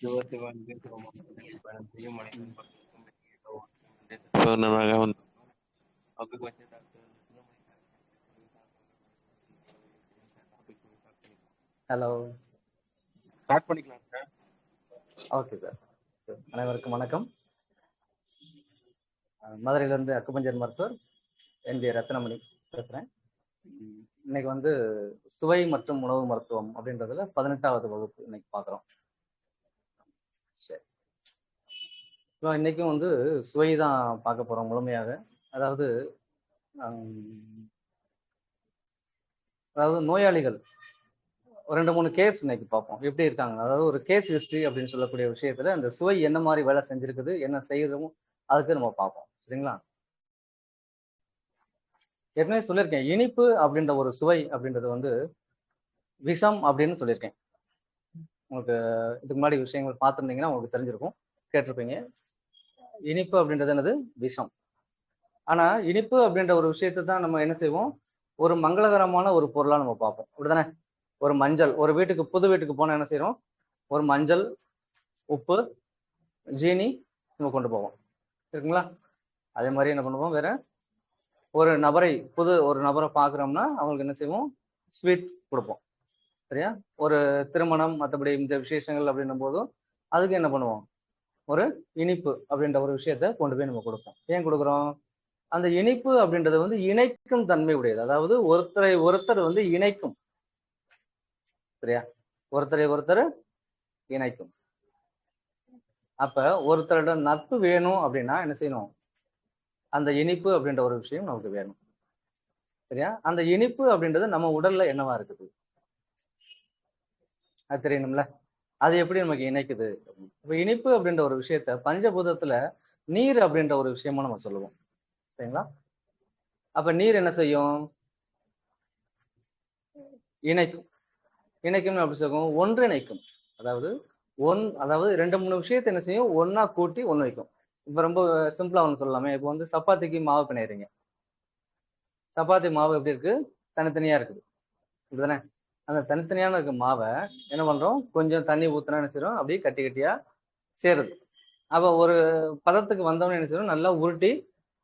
சிவசிவான்னு பயணம் செய்யும் மனிதன் பக்தனாக வந்து ஹலோ, ஸ்டார்ட் பண்ணிக்கலாம் சார். Okay sir. அனைவருக்கும் வணக்கம். மதுரையிலேருந்து அக்குபஞ்சர் மருத்துவர் என்.டி. ரத்னமணி பேசுகிறேன். இன்னைக்கு வந்து சுவை மற்றும் உணவு மருத்துவம் அப்படின்றதுல 18வது வகுப்பு இன்னைக்கு பார்க்குறோம். சரி, ஸோ இன்னைக்கும் வந்து சுவை தான் பார்க்க போகிறோம் முழுமையாக. அதாவது நோயாளிகள் ஒரு 2-3 கேஸ் இன்னைக்கு பார்ப்போம் எப்படி இருக்காங்க. அதாவது ஒரு கேஸ் ஹிஸ்டரி அப்படின்னு சொல்லக்கூடிய விஷயத்துல அந்த சுவை என்ன மாதிரி வேலை செஞ்சிருக்குது, என்ன செய்யறோம், அதுக்கு நம்ம பார்ப்போம். சரிங்களா? ஏற்கனவே சொல்லியிருக்கேன், இனிப்பு அப்படின்ற ஒரு சுவை அப்படின்றது வந்து விஷம் அப்படின்னு சொல்லியிருக்கேன். உங்களுக்கு இதுக்கு முன்னாடி விஷயங்கள் பார்த்துருந்தீங்கன்னா உங்களுக்கு தெரிஞ்சிருக்கும், கேட்டிருப்பீங்க. இனிப்பு அப்படின்றது என்னது? விஷம். ஆனா இனிப்பு அப்படின்ற ஒரு விஷயத்தை தான் நம்ம என்ன செய்வோம், ஒரு மங்களகரமான ஒரு பொருளா நம்ம பார்ப்போம். அப்படிதானே? ஒரு மஞ்சள், ஒரு வீட்டுக்கு புது வீட்டுக்கு போனா என்ன செய்யறோம், ஒரு மஞ்சள், உப்பு, ஜீனி நம்ம கொண்டு போவோம். இருக்குங்களா? அதே மாதிரி என்ன பண்ணுவோம், வேற ஒரு நபரை ஒரு நபரை பார்க்குறோம்னா அவங்களுக்கு என்ன செய்வோம், ஸ்வீட் கொடுப்போம். சரியா? ஒரு திருமணம் மற்றபடி இந்த விசேஷங்கள் அப்படின்னும் போதும் அதுக்கு என்ன பண்ணுவோம், ஒரு இனிப்பு அப்படின்ற ஒரு விஷயத்த கொண்டு போய் நம்ம கொடுப்போம். ஏன் கொடுக்குறோம்? அந்த இனிப்பு அப்படின்றது வந்து இணைக்கும் தன்மை உடையது. அதாவது ஒருத்தரை ஒருத்தர் வந்து இணைக்கும். சரியா? ஒருத்தரை ஒருத்தர் இணைக்கும். அப்ப ஒருத்தரோட நட்பு வேணும் அப்படின்னா என்ன செய்யணும், அந்த இனிப்பு அப்படின்ற ஒரு விஷயம் நமக்கு வேணும். சரியா? அந்த இனிப்பு அப்படின்றது நம்ம உடல்ல என்னவா இருக்குது அது தெரியணும்ல. அது எப்படி நமக்கு இணைக்குது? இப்ப இனிப்பு அப்படின்ற ஒரு விஷயத்த பஞ்சபூதத்துல நீர் அப்படின்ற ஒரு விஷயமா நம்ம சொல்லுவோம். சரிங்களா? அப்ப நீர் என்ன செய்யும், இணைக்கும். இணைக்கும்னு அப்படி சொல்லுவோம், ஒன்றிணைக்கும். அதாவது அதாவது 2-3 விஷயத்தை என்ன செய்யும், ஒன்னா கூட்டி ஒண்ணு வைக்கும். இப்ப ரொம்ப சிம்பிளா ஒண்ணு சொல்லலாமே. இப்போ வந்து சப்பாத்திக்கு மாவு பிணையறீங்க. சப்பாத்தி மாவு எப்படி இருக்கு, தனித்தனியா இருக்குது. இப்படிதானே? அந்த தனித்தனியான இருக்க மாவை என்ன பண்றோம், கொஞ்சம் தண்ணி ஊத்துனா என்ன செய்யறோம், அப்படியே கட்டி கட்டியா சேருது. அப்ப ஒரு பதத்துக்கு வந்தவொடனே என்ன செய்யணும், நல்லா உருட்டி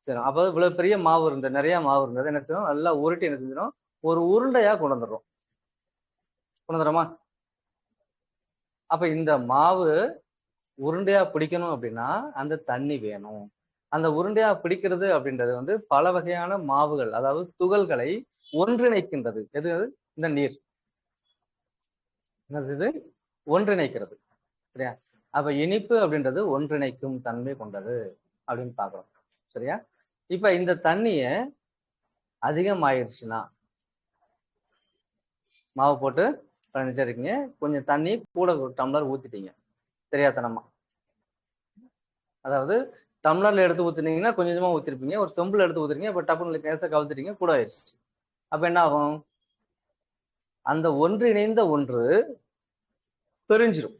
செய்யணும். அப்போ இவ்வளவு பெரிய மாவு இருந்தது, நிறைய மாவு இருந்தது, என்ன செய்யணும், நல்லா உருட்டி என்ன செஞ்சிடும், ஒரு உருண்டையா கொண்டு வந்துடுறோம். கொண்டு வந்துடுறோமா? அப்ப இந்த மாவு உருண்டையா பிடிக்கணும் அப்படின்னா அந்த தண்ணி வேணும். அந்த உருண்டையா பிடிக்கிறது அப்படின்றது வந்து பல வகையான மாவுகள், அதாவது துகள்களை ஒன்றிணைக்கின்றது. எது? இந்த நீர். இது ஒன்றிணைக்கிறது. சரியா? அப்ப இனிப்பு அப்படின்றது ஒன்றிணைக்கும் தன்மை கொண்டது அப்படின்னு பாக்குறோம். சரியா? இப்ப இந்த தண்ணிய அதிகமாயிருச்சுன்னா, மாவு போட்டு பண்ணிச்சிருக்கீங்க, கொஞ்சம் தண்ணி கூட ஒரு டம்ளர் ஊத்திட்டீங்க தெரியாதனமா. அதாவது டம்ளர்ல எடுத்து ஊத்துனீங்கன்னா கொஞ்சம் கொஞ்சமா ஊத்திருப்பீங்க, ஒரு சொம்புல எடுத்து ஊத்துறீங்க, இப்ப டப்புன்னு கேச கவுத்துட்டீங்க, கூட ஆயிடுச்சு. அப்ப என்ன ஆகும், அந்த ஒன்றிணைந்த ஒன்று பிரிஞ்சிடும்.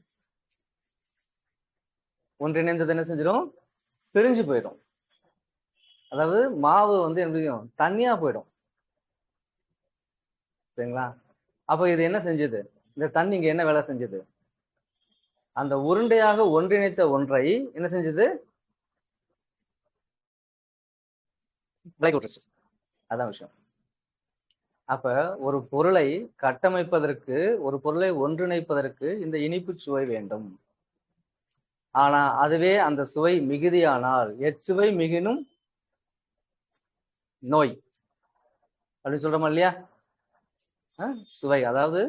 ஒன்றிணைந்தது என்ன செஞ்சிடும், பிரிஞ்சு போயிடும். அதாவது மாவு வந்து என்ன, தண்ணியா போயிடும். சரிங்களா? அப்ப இது என்ன செஞ்சது, இந்த தண்ணி இங்க என்ன வேலை செஞ்சது, அந்த உருண்டையாக ஒன்றிணைத்த ஒன்றை என்ன செஞ்சது, அதான் விஷயம். அப்ப ஒரு பொருளை கட்டமைப்பதற்கு, ஒரு பொருளை ஒன்றிணைப்பதற்கு இந்த இனிப்பு சுவை வேண்டும். ஆனா அதுவே அந்த சுவை மிகுதியானால், எச்சுவை மிகினும் நோய் அப்படின்னு சொல்றோமா இல்லையா? சுவை, அதாவது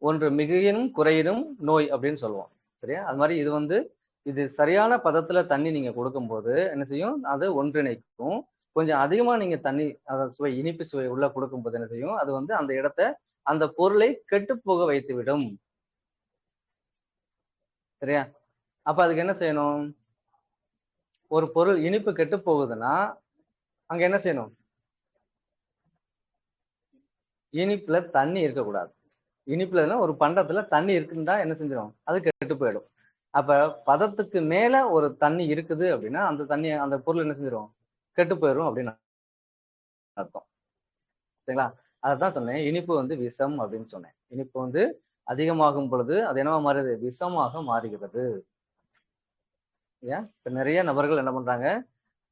ஒன்று மிகினும் குறையினும் நோய் அப்படின்னு சொல்லுவோம். சரியா? அது மாதிரி இது வந்து இது சரியான பதத்துல தண்ணி நீங்க கொடுக்கும்போது என்ன செய்யும், அது ஒன்றிணைக்கும். கொஞ்சம் அதிகமா நீங்க தண்ணி, அதாவது சுவை, இனிப்பு சுவை உள்ள கொடுக்கும்போது என்ன செய்யும், அது வந்து அந்த இடத்த, அந்த பொருளை கெட்டு போக வைத்து விடும். சரியா? அப்ப அதுக்கு என்ன செய்யணும், ஒரு பொருள் இனிப்பு கெட்டு போகுதுன்னா அங்க என்ன செய்யணும், இனிப்புல தண்ணி இருக்கக்கூடாது. இனிப்புல ஒரு பண்டத்துல தண்ணி இருக்குன்னா என்ன செஞ்சிடும், அது கெட்டு போயிடும். அப்ப பதத்துக்கு மேல ஒரு தண்ணி இருக்குது அப்படின்னா அந்த தண்ணி, அந்த பொருள் என்ன செஞ்சிடும், கெட்டு போயிடும் அப்படின்னு அர்த்தம். சரிங்களா? அதான் சொன்னேன், இனிப்பு வந்து விஷம் அப்படின்னு சொன்னேன். இனிப்பு வந்து அதிகமாகும் பொழுது அது என்னவா மாறுது, விஷமாக மாறுகிறது. இல்லையா? இப்போ நிறைய நபர்கள் என்ன பண்றாங்க,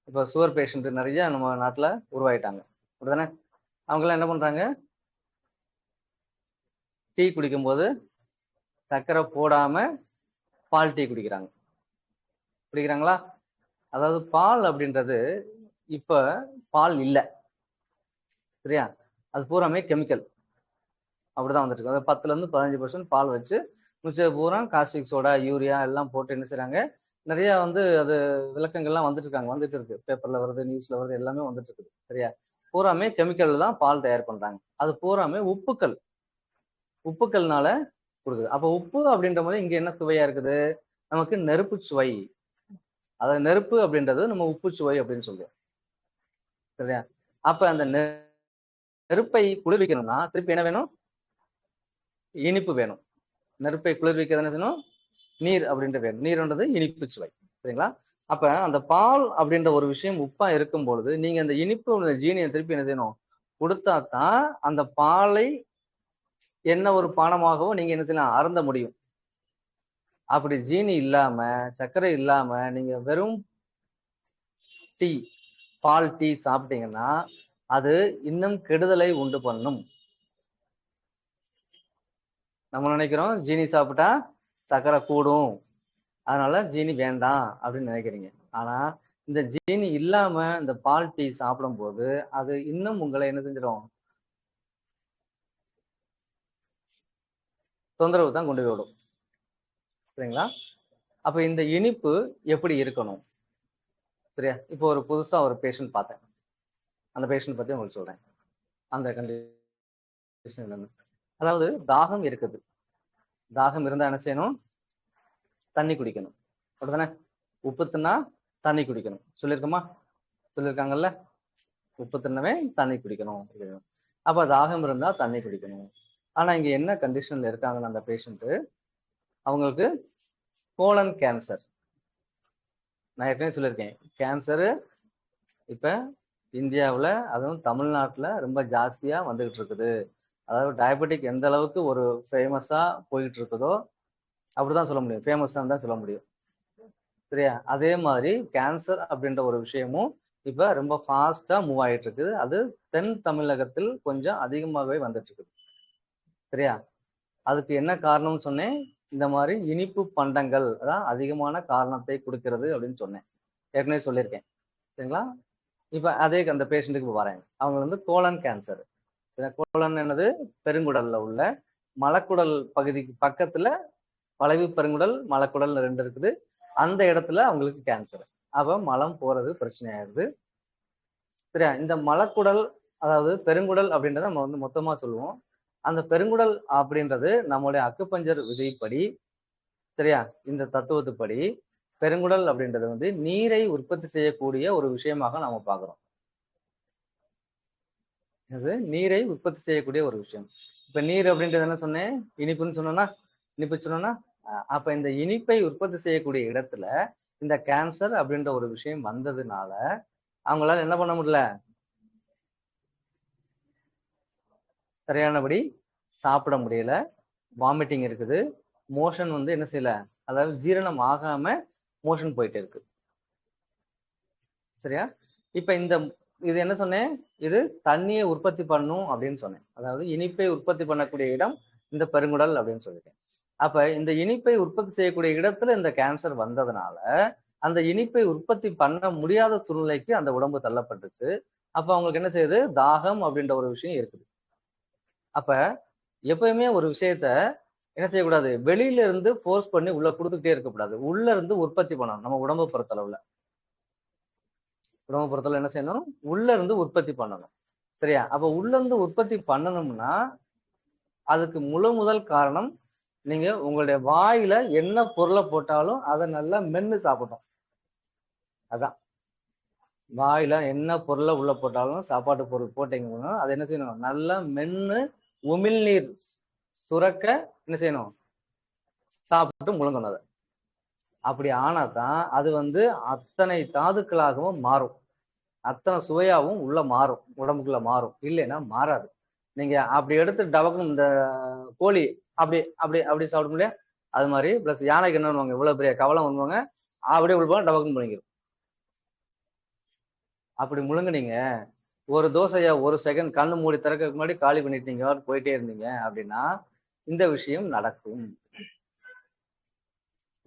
இப்போ சுகர் பேஷண்ட் நிறைய நம்ம நாட்டுல உருவாயிட்டாங்க, அப்படிதானே? அவங்கெல்லாம் என்ன பண்றாங்க, டீ குடிக்கும்போது சர்க்கரை போடாம பால் டீ குடிக்கிறாங்களா? அதாவது பால் அப்படின்றது இப்ப பால் இல்ல, சரியா? அது பூராமே கெமிக்கல், அப்படிதான் வந்துட்டு இருக்கு. அதாவது 10ல இருந்து 15% பால் வச்சு மிச்சம் பூரா காஸ்டிக் சோடா, யூரியா எல்லாம் போட்டு என்ன செய்றாங்க, நிறைய வந்து அது விளக்கங்கள்லாம் வந்துட்டு இருக்கு, பேப்பர்ல வருது, நியூஸ்ல வருது, எல்லாமே வந்துட்டு இருக்குது, சரியா? பூராமே கெமிக்கல் தான் பால் தயார் பண்றாங்க. அது பூராமே உப்புக்கள்னால கொடுக்குது. அப்ப உப்பு அப்படின்ற போது இங்க என்ன சுவையா இருக்குது, நமக்கு நெருப்பு சுவை. அதாவது நெருப்பு அப்படின்றது நம்ம உப்பு சுவை அப்படின்னு சொல்லுவோம், சரியா? அப்ப அந்த நெருப்பை குளிர்விக்கணும்னா திருப்பி என்ன வேணும், இனிப்பு வேணும். நெருப்பை குளிர்விக்க என்ன செய்யணும், நீர் அப்படின்ற வேணும். நீர்ன்றது இனிப்பு சுவை, சரிங்களா? அப்ப அந்த பால் அப்படின்ற ஒரு விஷயம் உப்பா இருக்கும் பொழுது நீங்க அந்த இனிப்பு ஜீனியை திருப்பி என்ன செய்யணும், கொடுத்தா தான் அந்த பாலை என்ன ஒரு பானமாகவோ நீங்க என்ன செய்யலாம், அருந்த முடியும். அப்படி ஜீனி இல்லாம, சர்க்கரை இல்லாம நீங்க வெறும் டீ, பால் டீ சாப்பிட்டீங்கன்னா அது இன்னும் கெடுதலை உண்டு பண்ணும். நம்ம நினைக்கிறோம் ஜீனி சாப்பிட்டா சர்க்கரை கூடும், அதனால ஜீனி வேண்டாம் அப்படின்னு நினைக்கிறீங்க. ஆனா இந்த ஜீனி இல்லாம இந்த பால் டீ சாப்பிடும் போது அது இன்னும் உங்களை என்ன செஞ்சிடும், தொந்தரவு தான் கொண்டு போய் விடும், சரிங்களா? அப்ப இந்த இனிப்பு எப்படி இருக்கணும், சரியா? இப்போ ஒரு புதுசா ஒரு பேஷண்ட் பார்த்தேன், அந்த பேஷண்ட் பத்தி உங்களுக்கு சொல்றேன். அந்த கண்டிஷன், அதாவது தாகம் இருக்குது, தாகம் இருந்தா என்ன செய்யணும், தண்ணி குடிக்கணும், அப்படிதானே? உப்பு தின்னா தண்ணி குடிக்கணும் சொல்லியிருக்கோமா, சொல்லியிருக்காங்கல்ல, உப்பு தின்னவே தண்ணி குடிக்கணும். அப்ப தாகம் இருந்தா தண்ணி குடிக்கணும். ஆனா இங்க என்ன கண்டிஷன்ல இருக்காங்கன்னு அந்த பேஷண்ட், அவங்களுக்கு கோலன் கேன்சர். நான் ஏற்கனவே சொல்லியிருக்கேன், கேன்சரு இப்ப இந்தியாவுல அதுவும் தமிழ்நாட்டுல ரொம்ப ஜாஸ்தியா வந்துகிட்டு இருக்குது. அதாவது டயபெட்டிக் எந்த அளவுக்கு ஒரு ஃபேமஸா போயிட்டு இருக்குதோ அப்படிதான் சொல்ல முடியும், ஃபேமஸா தான் சொல்ல முடியும், சரியா? அதே மாதிரி கேன்சர் அப்படின்ற ஒரு விஷயமும் இப்ப ரொம்ப ஃபாஸ்டா மூவ் ஆயிட்டு இருக்குது. அது தென் தமிழகத்தில் கொஞ்சம் அதிகமாகவே வந்துட்டு இருக்குது, சரியா? அதுக்கு என்ன காரணம்னு சொன்னேன், இந்த மாதிரி இனிப்பு பண்டங்கள் தான் அதிகமான காரணத்தை கொடுக்கிறது அப்படின்னு சொன்னேன், ஏற்கனவே சொல்லியிருக்கேன், சரிங்களா? இப்ப அதே அந்த பேஷண்ட்டுக்கு வரேன், அவங்க வந்து கோலன் கேன்சர். கோலன் என்னது, பெருங்குடல்ல உள்ள மலக்குடல் பகுதிக்கு பக்கத்துல வளைவு பெருங்குடல், மலக்குடல் 2 இருக்குது, அந்த இடத்துல அவங்களுக்கு கேன்சர். அப்ப மலம் போறது பிரச்சனை ஆயிடுது, சரியா? இந்த மலக்குடல் அதாவது பெருங்குடல் அப்படின்றத நம்ம வந்து மொத்தமா சொல்லுவோம். அந்த பெருங்குடல் அப்படின்றது நம்மளுடைய அக்குபஞ்சர் விதிப்படி, சரியா, இந்த தத்துவத்துப்படி பெருங்குடல் அப்படின்றது வந்து நீரை உற்பத்தி செய்யக்கூடிய ஒரு விஷயமாக நாம பாக்குறோம். இது நீரை உற்பத்தி செய்யக்கூடிய ஒரு விஷயம். இப்ப நீர் அப்படின்றது என்ன சொன்னேன், இனிப்புன்னு சொன்னோம்னா, அப்ப இந்த இனிப்பை உற்பத்தி செய்யக்கூடிய இடத்துல இந்த கேன்சர் அப்படின்ற ஒரு விஷயம் வந்ததுனால அவங்களால என்ன பண்ண முடியல, சரியானபடி சாப்பிட முடியல, வாமிட்டிங் இருக்குது, மோஷன் வந்து என்ன செய்யல, அதாவது ஜீரணம் ஆகாம மோஷன் போயிட்டு இருக்கு, சரியா? இப்ப இது என்ன சொன்னேன், இது தண்ணியை உற்பத்தி பண்ணும் அப்படின்னு சொன்னேன். அதாவது இனிப்பை உற்பத்தி பண்ணக்கூடிய இடம் இந்த பெருங்குடல் அப்படின்னு சொல்லிட்டேன். அப்ப இந்த இனிப்பை உற்பத்தி செய்யக்கூடிய இடத்துல இந்த கேன்சர் வந்ததுனால அந்த இனிப்பை உற்பத்தி பண்ண முடியாத சூழ்நிலைக்கு அந்த உடம்பு தள்ளப்பட்டுச்சு. அப்ப அவங்களுக்கு என்ன செய்யுது, தாகம் அப்படின்ற ஒரு விஷயம் இருக்குது. அப்ப எப்பயுமே ஒரு விஷயத்த என்ன செய்யக்கூடாது, வெளியில இருந்து ஃபோர்ஸ் பண்ணி உள்ள கொடுத்துக்கிட்டே இருக்கக்கூடாது, உள்ள இருந்து உற்பத்தி பண்ணணும். நம்ம உடம்பை பொறுத்தளவுல என்ன செய்யணும், உள்ள இருந்து உற்பத்தி பண்ணணும், சரியா? அப்ப உள்ள இருந்து உற்பத்தி பண்ணணும்னா அதுக்கு முதல் காரணம், நீங்க உங்களுடைய வாயில என்ன பொருளை போட்டாலும் அதை நல்லா மென்னு சாப்பிடணும். அதான், வாயில என்ன பொருளை உள்ள போட்டாலும், சாப்பாட்டு பொருள் போட்டீங்கன்னா அதை என்ன செய்யணும், நல்லா மென்னு உமிழ்நீர் சுரக்க என்ன செய்யணும், சாப்பிட்டு முழுங்கணும். அதை அப்படி ஆனாதான் அது வந்து அத்தனை தாதுக்களாகவும் மாறும், அத்தனை சுவையாகவும் உள்ள மாறும், உடம்புக்குள்ள மாறும். இல்லைன்னா மாறாது. நீங்க அப்படி எடுத்து டபக்கும் இந்த கோழி அப்படி அப்படி அப்படி சாப்பிட முடியாது. அது மாதிரி பிளஸ் யானைக்கு என்ன பண்ணுவாங்க, இவ்வளவு பெரிய கவலம் பண்ணுவாங்க, அப்படியே உள்ள டபக்குன்னு முழுங்கிடும். அப்படி முழுங்குனீங்க, ஒரு தோசையை ஒரு செகண்ட் கண்ணு மூடி திறக்கிறதுக்கு முன்னாடி காலி பண்ணிட்டீங்க, போயிட்டே இருந்தீங்க அப்படின்னா இந்த விஷயம் நடக்கும்.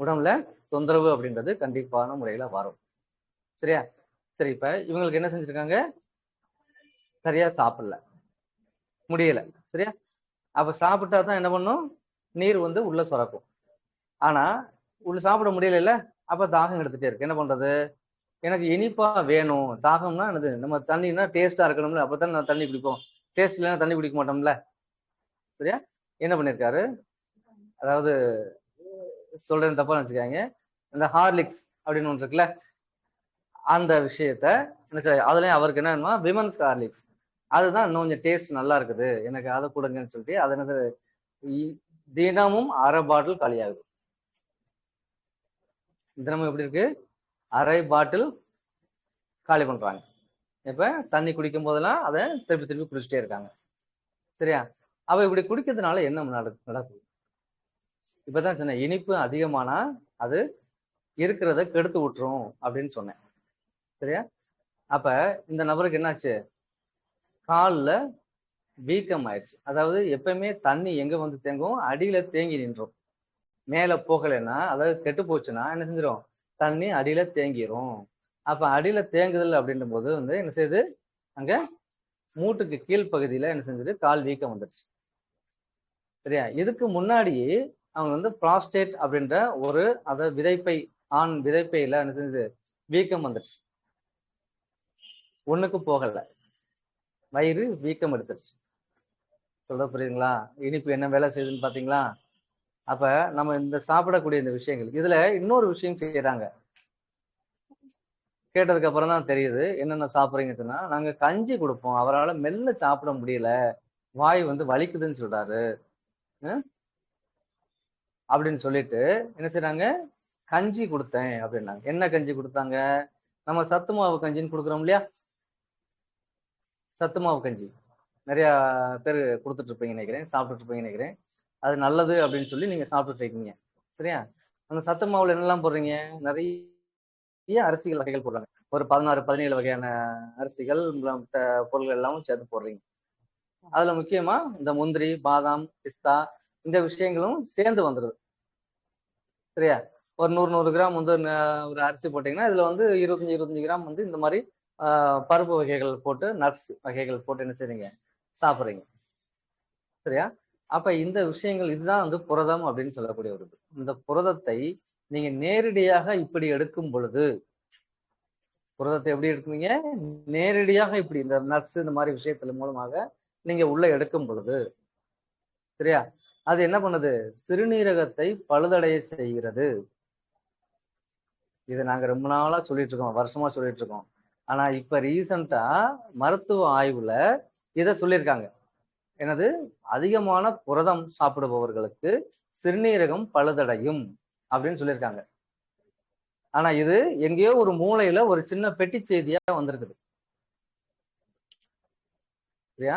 உடம்புல தொந்தரவு அப்படின்றது கண்டிப்பான முறையில வரும். சரியா? சரி, இப்ப இவங்களுக்கு என்ன செஞ்சிருக்காங்க? சரியா சாப்பிடல, முடியல. சரியா? அப்ப சாப்பிட்டா தான் என்ன பண்ணும்? நீர் வந்து உள்ள சுரக்கும். ஆனா உள்ள சாப்பிட முடியல, அப்ப தாகம் எடுத்துட்டே இருக்கு. என்ன பண்றது? எனக்கு இனிப்பா வேணும். தாகம்னா என்னது? நம்ம தண்ணினா டேஸ்டா இருக்கணும்ல, அப்பதான் நான் தண்ணி குடிப்போம். டேஸ்ட் இல்லைன்னா தண்ணி குடிக்க மாட்டோம்ல. சரியா? என்ன பண்ணிருக்காரு? அதாவது சொல்றேன் தப்பா நினைச்சுக்காங்க, இந்த ஹார்லிக்ஸ் அப்படின்னு ஒன்று இருக்குல்ல, அந்த விஷயத்த என்ன செய்ய, அதுலயும் அவருக்கு என்ன விமன்ஸ் ஹார்லிக்ஸ், அதுதான் இன்னும் கொஞ்சம் டேஸ்ட் நல்லா இருக்குது, எனக்கு அதை கொடுங்கன்னு சொல்லிட்டு அது என்னது, தினமும் அரை பாட்டில் காலியாகுது. தினமும் எப்படி இருக்கு? அரை பாட்டில் காலி பண்றாங்க. இப்ப தண்ணி குடிக்கும் போதெல்லாம் அதை திருப்பி திருப்பி குடிச்சிட்டே இருக்காங்க. சரியா? அவ இப்படி குடிக்கிறதுனால என்ன நடக்குது? இப்பதான் சொன்னேன், இனிப்பு அதிகமானா அது இருக்கிறத கெடுத்து விட்டுரும் அப்படின்னு சொன்னேன். சரியா? அப்ப இந்த நபருக்கு என்னாச்சு? கால்ல வீக்கம் ஆயிடுச்சு. அதாவது எப்பயுமே தண்ணி எங்க வந்து தேங்கும்? அடியில தேங்கி நின்றோம். மேல போகலைன்னா, அதாவது கெட்டு போச்சுன்னா என்ன செஞ்சிடும்? தண்ணி அடியில தேங்கிரும். அப்ப அடியில தேங்குதல் அப்படின்ற போது வந்து என்ன செய்யுது? அங்க மூட்டுக்கு கீழ்ப்பகுதியில என்ன செஞ்சது? கால் வீக்கம் வந்துருச்சு. சரியா? இதுக்கு முன்னாடியே அவங்க வந்து ப்ராஸ்டேட் அப்படின்ற ஒரு அத விதைப்பை, ஆண் விதைப்பையில என்ன செஞ்சது? வீக்கம் வந்துருச்சு. ஒண்ணுக்கு போகல, வயிறு வீக்கம் எடுத்துருச்சு. சொல்ல புரியுதுங்களா? இனிப்பு என்ன வேலை செய்யுதுன்னு பாத்தீங்களா? அப்ப நம்ம இந்த சாப்பிடக்கூடிய இந்த விஷயங்கள், இதுல இன்னொரு விஷயம் செய்யறாங்க. கேட்டதுக்கு அப்புறம் தான் தெரியுது என்னென்ன சாப்பிடுறீங்கன்னு சொன்னா, நாங்க கஞ்சி கொடுப்போம், அவரால் மெல்ல சாப்பிட முடியல, வாய் வந்து வலிக்குதுன்னு சொல்றாரு அப்படின்னு சொல்லிட்டு என்ன செய்றாங்க? கஞ்சி கொடுத்தேன் அப்படின்னாங்க. என்ன கஞ்சி கொடுத்தாங்க? நம்ம சத்து மாவு கஞ்சின்னு கொடுக்குறோம் இல்லையா? சத்து மாவு கஞ்சி நிறைய பேர் கொடுத்துட்டு இருப்பீங்க நினைக்கிறேன், சாப்பிட்டுட்டு இருப்பீங்க நினைக்கிறேன். அது நல்லது அப்படின்னு சொல்லி நீங்க சாப்பிட்டுட்டு இருக்கீங்க. சரியா? அந்த சத்து மாவுல என்னெல்லாம் போடுறீங்க? நிறைய அரிசிகள் வகைகள் போடுறாங்க. ஒரு 16 17 வகையான அரிசிகள் பொருள்கள் எல்லாமும் சேர்த்து போடுறீங்க. அதுல முக்கியமா இந்த முந்திரி, பாதாம், பிஸ்தா இந்த விஷயங்களும் சேர்ந்து வந்துருது. சரியா? ஒரு 100 கிராம் வந்து ஒரு அரிசி போட்டீங்கன்னா இதுல வந்து 25 கிராம் வந்து இந்த மாதிரி பருப்பு வகைகள் போட்டு, நட்ஸ் வகைகள் போட்டு என்ன செய்றீங்க? சாப்பிடுறீங்க. சரியா? அப்ப இந்த விஷயங்கள் இதுதான் வந்து புரதம் அப்படின்னு சொல்லக்கூடிய ஒரு இது. இந்த புரதத்தை நீங்க நேரடியாக இப்படி எடுக்கும் பொழுது, புரதத்தை எப்படி எடுக்குவீங்க? நேரடியாக இப்படி இந்த நட்ஸ் இந்த மாதிரி விஷயத்துல மூலமாக நீங்க உள்ள எடுக்கும் பொழுது, சரியா, அது என்ன பண்ணுது? சிறுநீரகத்தை பழுதடைய செய்கிறது. இது நாங்க ரொம்ப நாளா சொல்லிட்டு இருக்கோம், வருஷமா சொல்லிட்டு இருக்கோம். ஆனா இப்ப ரீசெண்டா மருத்துவ ஆய்வுல இத சொல்லியிருக்காங்க. எனது அதிகமான புரதம் சாப்பிடுபவர்களுக்கு சிறுநீரகம் பழுதடையும் அப்படின்னு சொல்லியிருக்காங்க. ஆனா இது எங்கேயோ ஒரு மூலையில ஒரு சின்ன பெட்டி செய்தியா வந்திருக்குது. சரியா?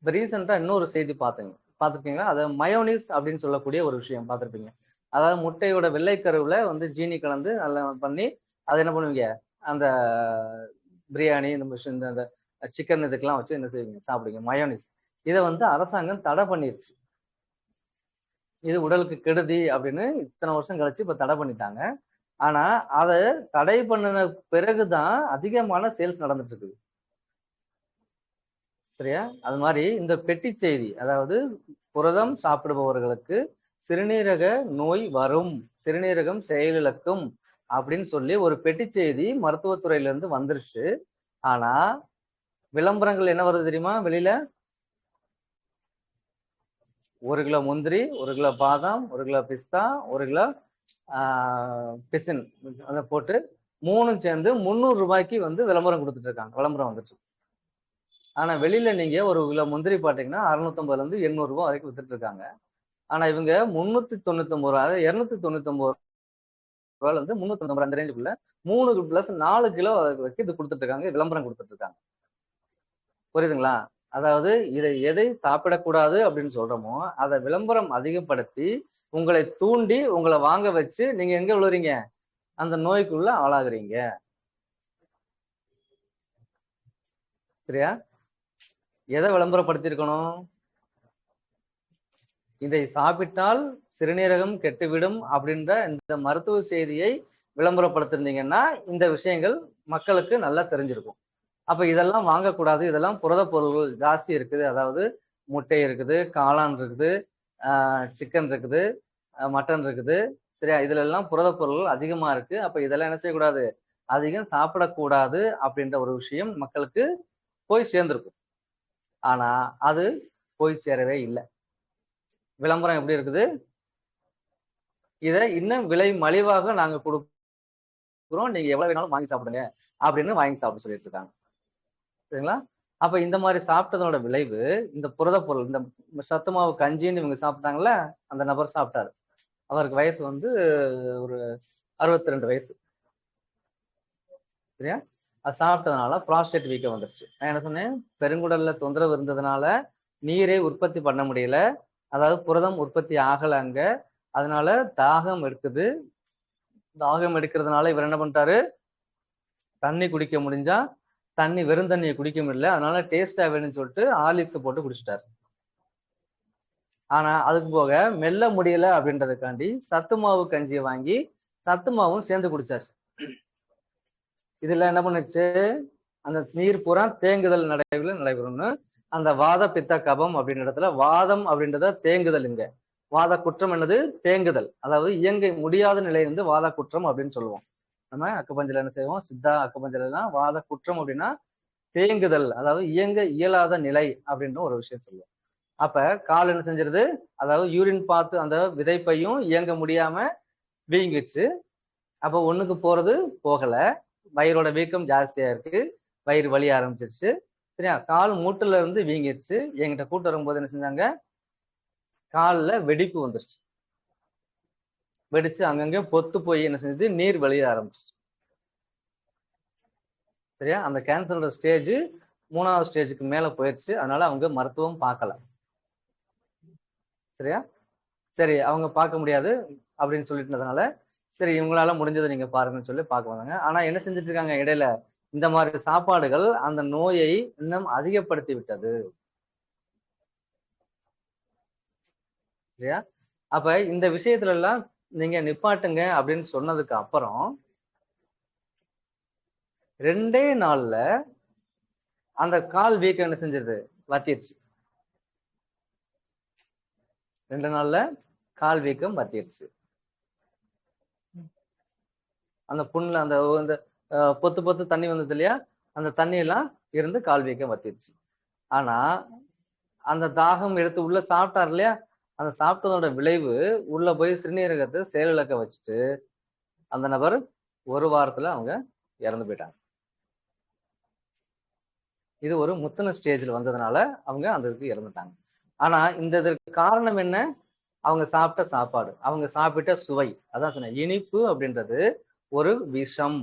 இப்ப ரீசெண்டா இன்னொரு செய்தி பார்த்திருக்கீங்களா? அது மயோனிஸ் அப்படின்னு சொல்லக்கூடிய ஒரு விஷயம் பார்த்திருப்பீங்க. அதாவது முட்டையோட வெள்ளைக்கருவுல வந்து ஜீனி கலந்து நல்லா பண்ணி அதை என்ன பண்ணுவீங்க? அந்த பிரியாணி இந்த சிக்கன் இதுக்கெல்லாம் வச்சு என்ன செய்வீங்க? சாப்பிடுவீங்க மயோனிஸ். இதை வந்து அரசாங்கம் தடை பண்ணிருச்சு. இது உடலுக்கு கெடுதி அப்படின்னு இத்தனை வருஷம் கழிச்சு இப்ப தடை பண்ணிட்டாங்க. ஆனா அதை தடை பண்ணின பிறகுதான் அதிகமான சேல்ஸ் நடந்துட்டு இருக்குது. சரியா? அது மாதிரி இந்த பெட்டி செய்தி, அதாவது புரதம் சாப்பிடுபவர்களுக்கு சிறுநீரக நோய் வரும், சிறுநீரகம் செயலிழக்கும் அப்படின்னு சொல்லி ஒரு பெட்டி செய்தி மருத்துவத்துறையில இருந்து வந்துருச்சு. ஆனா விளம்பரங்கள் என்ன வருது தெரியுமா? வெளியில 1 கிலோ முந்திரி, 1 கிலோ பாதாம், 1 கிலோ பிஸ்தா, 1 கிலோ பிசின் அதை போட்டு 3 சேர்ந்து 300 ரூபாய்க்கு வந்து விளம்பரம் கொடுத்துட்டு இருக்காங்க. விளம்பரம் வந்துட்டு. ஆனா வெளியில நீங்க 1 கிலோ முந்திரி பாத்தீங்கன்னா 650 இருந்து 800 ரூபாய் வரைக்கும் வித்துட்டு இருக்காங்க. ஆனா இவங்க 399 ரூபாய், அதாவது 299 ரூபாயில இருந்து 399 அந்த ரேஞ்சுக்குள்ள 3 பிளஸ் 4 கிலோ வரைக்கும் இது கொடுத்துட்டு இருக்காங்க, விளம்பரம் கொடுத்துட்டு இருக்காங்க. புரியுதுங்களா? அதாவது இதை எதை சாப்பிடக்கூடாது அப்படின்னு சொல்றோமோ அதை விளம்பரம் அதிகப்படுத்தி உங்களை தூண்டி உங்களை வாங்க வச்சு நீங்க எங்க விழுறீங்க? அந்த நோய்க்குள்ள ஆளாகுறீங்க. சரியா? எதை விளம்பரப்படுத்தியிருக்கணும்? இதை சாப்பிட்டால் சிறுநீரகம் கெட்டுவிடும் அப்படின்ற இந்த மருத்துவ செய்தியை விளம்பரப்படுத்திருந்தீங்கன்னா இந்த விஷயங்கள் மக்களுக்கு நல்லா தெரிஞ்சிருக்கும். அப்ப இதெல்லாம் வாங்கக்கூடாது, இதெல்லாம் புரத பொருள்கள் ஜாஸ்தி இருக்குது, அதாவது முட்டை இருக்குது, காளான் இருக்குது, சிக்கன் இருக்குது, மட்டன் இருக்குது, சரியா? இதுல எல்லாம் புரத பொருள்கள் அதிகமா இருக்கு. அப்ப இதெல்லாம் என்ன செய்யக்கூடாது, அதிகம் சாப்பிடக்கூடாது அப்படின்ற ஒரு விஷயம் மக்களுக்கு போய் சேர்ந்திருக்கும். ஆனா அது போய் சேரவே இல்லை. விளம்பரம் எப்படி இருக்குது, இதை இன்னும் விலை மலிவாக நாங்க கொடுக்குறோம், நீங்க எவ்வளவு வேணாலும் வாங்கி சாப்பிடுங்க அப்படின்னு வாங்கி சாப்பிட சொல்லிட்டு இருக்காங்க. சரிங்களா? அப்ப இந்த மாதிரி சாப்பிட்டதோட விளைவு இந்த புரத பொருள், இந்த சத்து மாவு கஞ்சின்னு இவங்க சாப்பிட்டாங்கல்ல, அந்த நபர் சாப்பிட்டாரு. அவருக்கு வயசு வந்து ஒரு 62 வயசு. சரியா? அது சாப்பிட்டதுனால புராஸ்டேட் வீக்கம் வந்துருச்சு. நான் என்ன சொன்னேன், பெருங்குடல்ல தொந்தரவு இருந்ததுனால நீரை உற்பத்தி பண்ண முடியல, அதாவது புரதம் உற்பத்தி ஆகல அங்க. அதனால தாகம் எடுக்குது. தாகம் எடுக்கிறதுனால இவர் என்ன பண்ணிட்டாரு, தண்ணி குடிக்க முடிஞ்சா தண்ணி, வெறும் தண்ணியை குடிக்க முடியல, அதனால டேஸ்டா வேணும்னு சொல்லிட்டு ஹார்லிக்ஸ் போட்டு குடிச்சிட்டாரு. ஆனா அதுக்கு போக மெல்ல முடியல அப்படின்றதுக்காண்டி சத்து மாவு கஞ்சியை வாங்கி சத்து மாவும் சேர்ந்து குடிச்சாச்சு. இதுல என்ன பண்ணுச்சு, அந்த நீர் பூரா தேங்குதல் நடைபெறும்னு அந்த வாத பித்த கபம் அப்படின்ற இடத்துல வாதம் அப்படின்றத தேங்குதல். இங்க வாத குற்றம் என்னது, தேங்குதல், அதாவது இயங்க முடியாத நிலையிலிருந்து வாத குற்றம் அப்படின்னு சொல்லுவோம். நம்ம அக்குபஞ்சல என்ன செய்வோம், சித்தா அக்குபஞ்சலாம் வாத குற்றம் அப்படின்னா தேங்குதல், அதாவது இயங்க இயலாத நிலை அப்படின்ற ஒரு விஷயம் சொல்லுவோம். அப்ப கால் என்ன செஞ்சிருது, அதாவது யூரின் பார்த்து அந்த விதைப்பையும் இயங்க முடியாம வீங்கிச்சு. அப்ப ஒண்ணுக்கு போறது போகல, வயிறோட வீக்கம் ஜாஸ்தியா இருக்கு, வயிறு வலி ஆரம்பிச்சிருச்சு. சரியா? கால் மூட்டுல இருந்து வீங்கிருச்சு. என்கிட்ட கூட்டு வரும்போது என்ன செஞ்சாங்க, காலில் வெடிப்பு வந்துருச்சு. வெடிச்சு அங்கங்க பொத்து போய் என்ன செஞ்சது, நீர் வலிய ஆரம்பிச்சிச்சு. சரியா? அந்த கேன்சரோட ஸ்டேஜ் 3வது ஸ்டேஜுக்கு மேல போயிடுச்சு. அதனால அவங்க மருத்துவம் பார்க்கல. சரியா? சரி, அவங்க பார்க்க முடியாது அப்படின்னு சொல்லிட்டுனால சரி இவங்களால முடிஞ்சதை நீங்க பாருங்கன்னு சொல்லி பார்க்க வந்தாங்க. ஆனா என்ன செஞ்சுட்டு இருக்காங்க, இடையில இந்த மாதிரி சாப்பாடுகள் அந்த நோயை இன்னும் அதிகப்படுத்தி விட்டது. சரியா? அப்ப இந்த விஷயத்துல எல்லாம் நீங்க நிப்பாட்டுங்க அப்படின்னு சொன்னதுக்கு அப்புறம் 2 நாள்ல அந்த கால் வீக்கம் என்ன செஞ்சது, வத்திருச்சு. 2 நாள்ல கால் வீக்கம் வத்திருச்சு. அந்த புண்ணுல அந்த பொத்து பொத்து தண்ணி வந்தது இல்லையா, அந்த தண்ணி எல்லாம் இருந்து கால் வீக்கம் வத்திருச்சு. ஆனா அந்த தாகம் எடுத்து உள்ள சாப்பிட்டார் இல்லையா, அந்த சாப்பிட்டதோட விளைவு உள்ள போய் சிறுநீரகத்தை செயலிழக்க வச்சுட்டு அந்த நபர் 1 வாரத்துல அவங்க இறந்து போயிட்டாங்க. இது ஒரு முத்தின ஸ்டேஜ்ல வந்ததுனால அவங்க அந்த இதுக்கு இறந்துட்டாங்க. ஆனா இந்த இதற்கு காரணம் என்ன, அவங்க சாப்பிட்ட சாப்பாடு, அவங்க சாப்பிட்ட சுவை. அதான் சொன்னேன், இனிப்பு அப்படின்றது ஒரு விஷம்.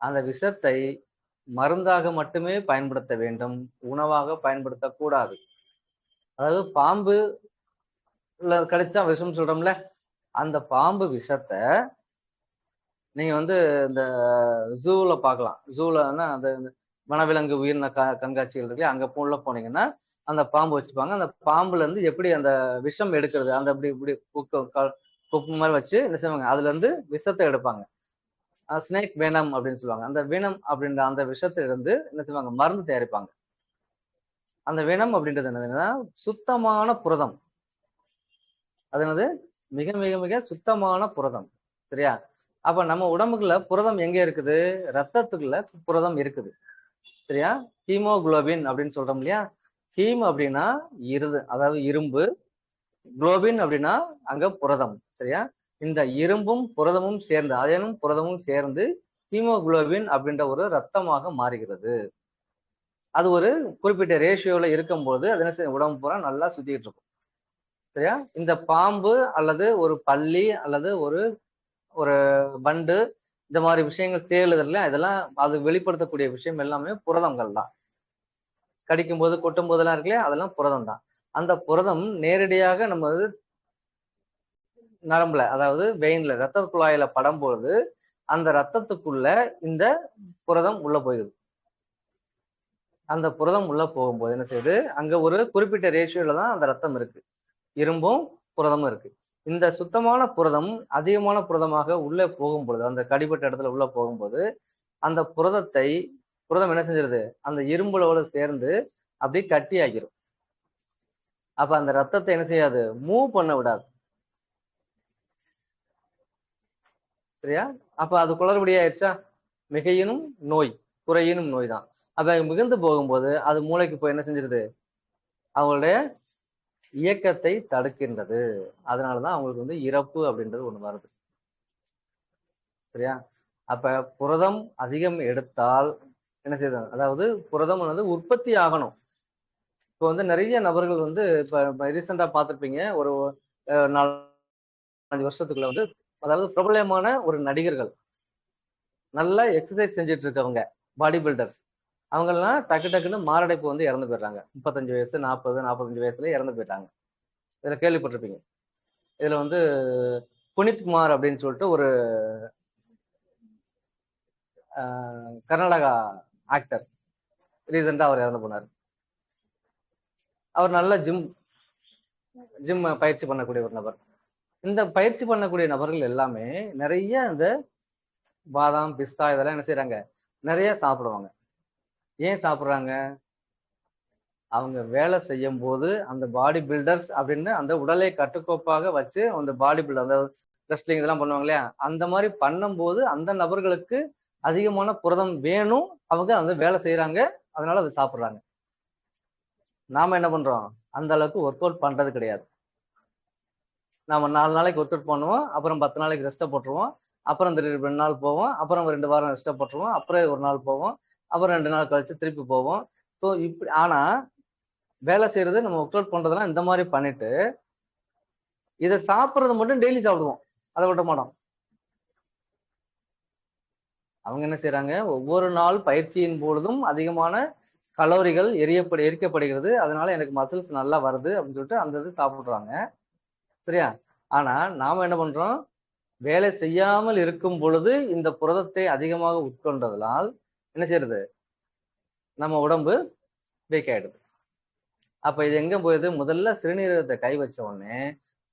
அந்த விஷத்தை மருந்தாக மட்டுமே பயன்படுத்த வேண்டும், உணவாக பயன்படுத்தக்கூடாது. அதாவது பாம்பு கடிச்சா விஷம் சொல்றோம்ல, அந்த பாம்பு விஷத்தை நீங்க வந்து இந்த ஜூல பார்க்கலாம். ஜூலன்னா அந்த வனவிலங்கு உயிரின கண்காட்சிகள் இருக்கு, அங்க உள்ள போனீங்கன்னா அந்த பாம்பு வச்சுப்பாங்க. அந்த பாம்புல இருந்து எப்படி அந்த விஷம் எடுக்கிறது, அந்த இப்படி இப்படி குப்பு மாதிரி வச்சு என்ன செய்வாங்க, அதுல இருந்து விஷத்தை எடுப்பாங்க. ஸ்னேக் வேனம் அப்படின்னு சொல்லுவாங்க. அந்த வேனம் அப்படின்ற அந்த விஷத்துல இருந்து என்ன செய்வாங்க, மருந்து தயாரிப்பாங்க. அந்த வேனம் அப்படின்றது என்னதுன்னா சுத்தமான புரதம். அது என்னது, மிக மிக மிக சுத்தமான புரதம். சரியா? அப்ப நம்ம உடம்புக்குள்ள புரதம் எங்க இருக்குது, ரத்தத்துக்குள்ள புரதம் இருக்குது. சரியா? ஹீமோகுளோபின் அப்படின்னு சொல்றோம் இல்லையா, ஹீம் அப்படின்னா அதாவது இரும்பு, குளோபின் அப்படின்னா அங்க புரதம். சரியா? இந்த இரும்பும் புரதமும் சேர்ந்து, அயனும் புரதமும் சேர்ந்து ஹீமோகுளோபின் அப்படின்ற ஒரு ரத்தமாக மாறுகிறது. அது ஒரு குறிப்பிட்ட ரேஷியோல இருக்கும்போது அது என்ன செய்யும், உடம்பு பூரா நல்லா சுத்திட்டு இருக்கும். சரியா? இந்த பாம்பு அல்லது ஒரு பல்லி அல்லது ஒரு ஒரு வண்டு, இந்த மாதிரி விஷயங்கள் தேளுதல்ல, இதெல்லாம் அது வெளிப்படுத்தக்கூடிய விஷயம் எல்லாமே புரதங்கள் தான். கடிக்கும் போது கொட்டும் போதெல்லாம் இருக்குல்லையா, அதெல்லாம் புரதம் தான். அந்த புரதம் நேரடியாக நம்ம நரம்புல, அதாவது வெயின்ல, ரத்த குழாயில படும் பொழுது அந்த ரத்தத்துக்குள்ள இந்த புரதம் உள்ள போயிடுது. அந்த புரதம் உள்ள போகும்போது என்ன செய்யுது, அங்க ஒரு குறிப்பிட்ட ரேஷியோல தான் அந்த ரத்தம் இருக்கு. இரும்பும் புரதமும் இருக்கு. இந்த சுத்தமான புரதம் அதிகமான புரதமாக உள்ளே போகும்பொழுது, அந்த கடிபட்ட இடத்துல உள்ள போகும்போது, அந்த புரதம் என்ன செஞ்சிருது, அந்த இரும்புலோட சேர்ந்து அப்படியே கட்டி ஆகிரும். அப்ப அந்த ரத்தத்தை என்ன செய்யாது, மூவ் பண்ண விடாது. சரியா? அப்ப அது குளறுபடி ஆயிடுச்சா? மிகையினும் நோய், குறையினும் நோய் தான். அப்ப மிகுந்து போகும்போது அது மூளைக்கு போய் என்ன செஞ்சிருது, அவங்களுடைய இயக்கத்தை தடுக்கின்றது. அதனாலதான் அவங்களுக்கு வந்து இறப்பு அப்படின்றது ஒண்ணு வருது. சரியா? அப்ப புரதம் அதிகம் எடுத்தால் என்ன செய்யுது, அதாவது புரதம் வந்து உற்பத்தி ஆகணும். இப்போ வந்து நிறைய நபர்கள் வந்து இப்ப ரீசெண்டா பார்த்திருப்பீங்க, ஒரு 4-5 வருஷத்துக்குள்ள வந்து, அதாவது பிரபலமான ஒரு நடிகர்கள், நல்லா எக்ஸசைஸ் செஞ்சுட்டு இருக்கவங்க, பாடி பில்டர்ஸ், அவங்க எல்லாம் டக்கு டக்குன்னு மாரடைப்பு வந்து இறந்து போயிடுறாங்க. 35 வயசு, 40, 45 வயசுல இறந்து போயிட்டாங்க. இதுல கேள்விப்பட்டிருப்பீங்க. இதுல வந்து புனித் குமார் அப்படின்னு சொல்லிட்டு ஒரு கர்நாடகா ஆக்டர், ரீசெண்டா அவர் இறந்து போனார். அவர் நல்ல ஜிம் பயிற்சி பண்ணக்கூடிய ஒரு நபர். இந்த பயிற்சி பண்ணக்கூடிய நபர்கள் எல்லாமே நிறைய இந்த பாதாம், பிஸ்தா இதெல்லாம் என்ன செய்யறாங்க, நிறைய சாப்பிடுவாங்க. ஏன் சாப்பிடுறாங்க? அவங்க வேலை செய்யும் போது அந்த பாடி பில்டர்ஸ் அப்படின்னு அந்த உடலை கட்டுக்கோப்பாக வச்சு அந்த பாடி பில்டர், அந்த ரெஸ்லிங் இதெல்லாம் பண்ணுவாங்க இல்லையா, அந்த மாதிரி பண்ணும்போது அந்த நபர்களுக்கு அதிகமான புரதம் வேணும், அவங்க அந்த வேலை செய்யறாங்க, அதனால அதை சாப்பிடுறாங்க. நாம என்ன பண்றோம், அந்த அளவுக்கு ஒர்க் அவுட் பண்றது கிடையாது. நாம 4 நாளைக்கு ஒர்க் அவுட் பண்ணுவோம், அப்புறம் 10 நாளைக்கு ரெஸ்ட்டை போட்டுருவோம், அப்புறம் 2 நாள் போவோம், அப்புறம் 2 வாரம் ரெஸ்ட்டை போட்டுருவோம், அப்புறம் ஒரு நாள் போவோம், அப்புறம் 2 நாள் கழிச்சு திருப்பி போவோம். ஸோ இப்படி ஆனா வேலை செய்யறது நம்ம ஒர்க் அவுட் பண்றதெல்லாம் இந்த மாதிரி பண்ணிட்டு இதை சாப்பிட்றது மட்டும் டெய்லி சாப்பிடுவோம், அதை விட மாட்டோம். அவங்க என்ன செய்யறாங்க, ஒவ்வொரு நாள் பயிற்சியின் பொழுதும் அதிகமான கலோரிகள் எரிக்கப்படுகிறது, அதனால எனக்கு மசில்ஸ் நல்லா வருது அப்படின்னு சொல்லிட்டு அந்த இது சாப்பிடுறாங்க. சரியா? ஆனா நாம என்ன பண்றோம், வேலை செய்யாமல் இருக்கும் பொழுது இந்த புரதத்தை அதிகமாக உட்கொண்டதனால் என்ன செய்யறது, நம்ம உடம்பு வீக் ஆயிடுது. அப்ப இது எங்க போகுது, முதல்ல சிறுநீரகத்தை கை வச்ச உடனே,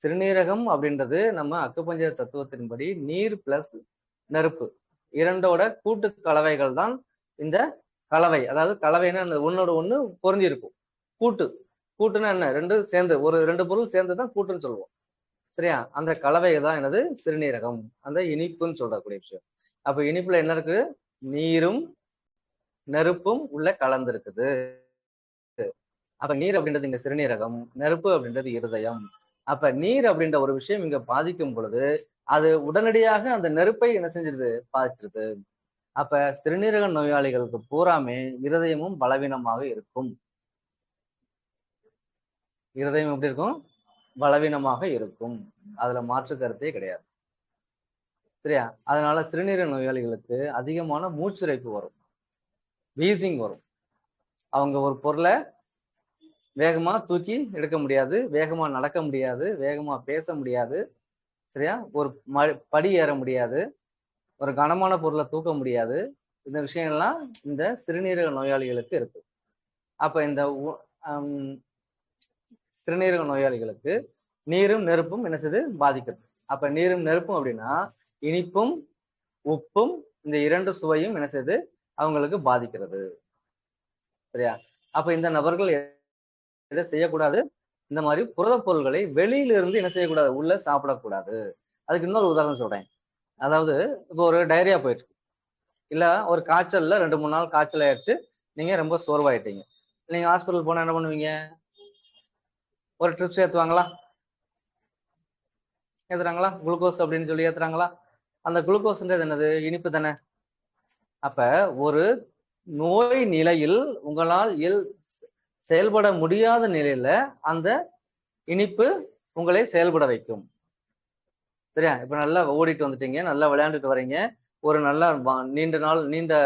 சிறுநீரகம் அப்படின்றது நம்ம அக்குபஞ்சர் தத்துவத்தின்படி நீர் பிளஸ் நெருப்பு இரண்டோட கூட்டு கலவைகள் தான் இந்த கலவை. அதாவது கலவைன்னா ஒன்னோட ஒண்ணு பொருந்தி இருக்கும். கூட்டுன்னா என்ன, ரெண்டும் சேர்ந்து, ஒரு 2 பொருள் சேர்ந்துதான் கூட்டுன்னு சொல்லுவோம். சரியா? அந்த கலவை தான் என்னது, சிறுநீரகம், அந்த இனிப்புன்னு சொல்லக்கூடிய விஷயம். அப்ப இனிப்புல என்ன இருக்கு, நீரும் நெருப்பும் உள்ள கலந்துருக்குது. அப்ப நீர் அப்படின்றது இங்க சிறுநீரகம், நெருப்பு அப்படின்றது இருதயம். அப்ப நீர் அப்படின்ற ஒரு விஷயம் இங்க பாதிக்கும் பொழுது அது உடனடியாக அந்த நெருப்பை என்ன செஞ்சிருது, பாதிச்சிருது. அப்ப சிறுநீரக நோயாளிகளுக்கு பூராமே இருதயமும் பலவீனமாக இருக்கும். இருதயம் எப்படி இருக்கும், பலவீனமாக இருக்கும். அதுல மாற்று கருத்தே கிடையாது. சரியா? அதனால சிறுநீரக நோயாளிகளுக்கு அதிகமான மூச்சிரைப்பு வரும், வீசிங் வரும். அவங்க ஒரு பொருளை வேகமா தூக்கி எடுக்க முடியாது, வேகமா நடக்க முடியாது, வேகமா பேச முடியாது. சரியா? ஒரு படி ஏற முடியாது, ஒரு கனமான பொருளை தூக்க முடியாது. இந்த விஷயங்கள்லாம் இந்த சிறுநீரக நோயாளிகளுக்கு இருக்கு. அப்ப இந்த சிறுநீரக நோயாளிகளுக்கு நீரும் நெருப்பும் என்ன செய்யுது, பாதிக்கிறது. அப்ப நீரும் நெருப்பும் அப்படின்னா இனிப்பும் உப்பும் இந்த 2 சுவையும் என்ன செய்யுது, அவங்களுக்கு பாதிக்கிறது. சரியா? அப்ப இந்த நபர்கள் எதை செய்யக்கூடாது, இந்த மாதிரி புரத பொருள்களை வெளியில இருந்து என்ன செய்யக்கூடாது, உள்ள சாப்பிடக்கூடாது. அதுக்கு இன்னொரு உதாரணம் சொல்றேன். அதாவது இப்போ ஒரு டைரியா போயிட்டு இல்ல ஒரு காய்ச்சல்ல 2-3 நாள் காய்ச்சல் ஆயிடுச்சு, நீங்க ரொம்ப சோர்வாயிட்டீங்க, நீங்க ஹாஸ்பிட்டல் போனா என்ன பண்ணுவீங்க, ஒரு ட்ரிப்ஸ் ஏத்துவாங்களா, ஏத்துறாங்களா, குளுக்கோஸ் அப்படின்னு சொல்லி ஏத்துறாங்களா? அந்த குளுக்கோஸ்ன்றது என்னது, இனிப்பு தானே. அப்ப ஒரு நோய் நிலையில் உங்களால் செயல்பட முடியாத நிலையில அந்த இனிப்பு உங்களை செயல்பட வைக்கும். சரியா? இப்ப நல்லா ஓடிட்டு வந்துட்டீங்க, நல்லா விளையாண்டுட்டு வரீங்க, ஒரு நல்ல நீண்ட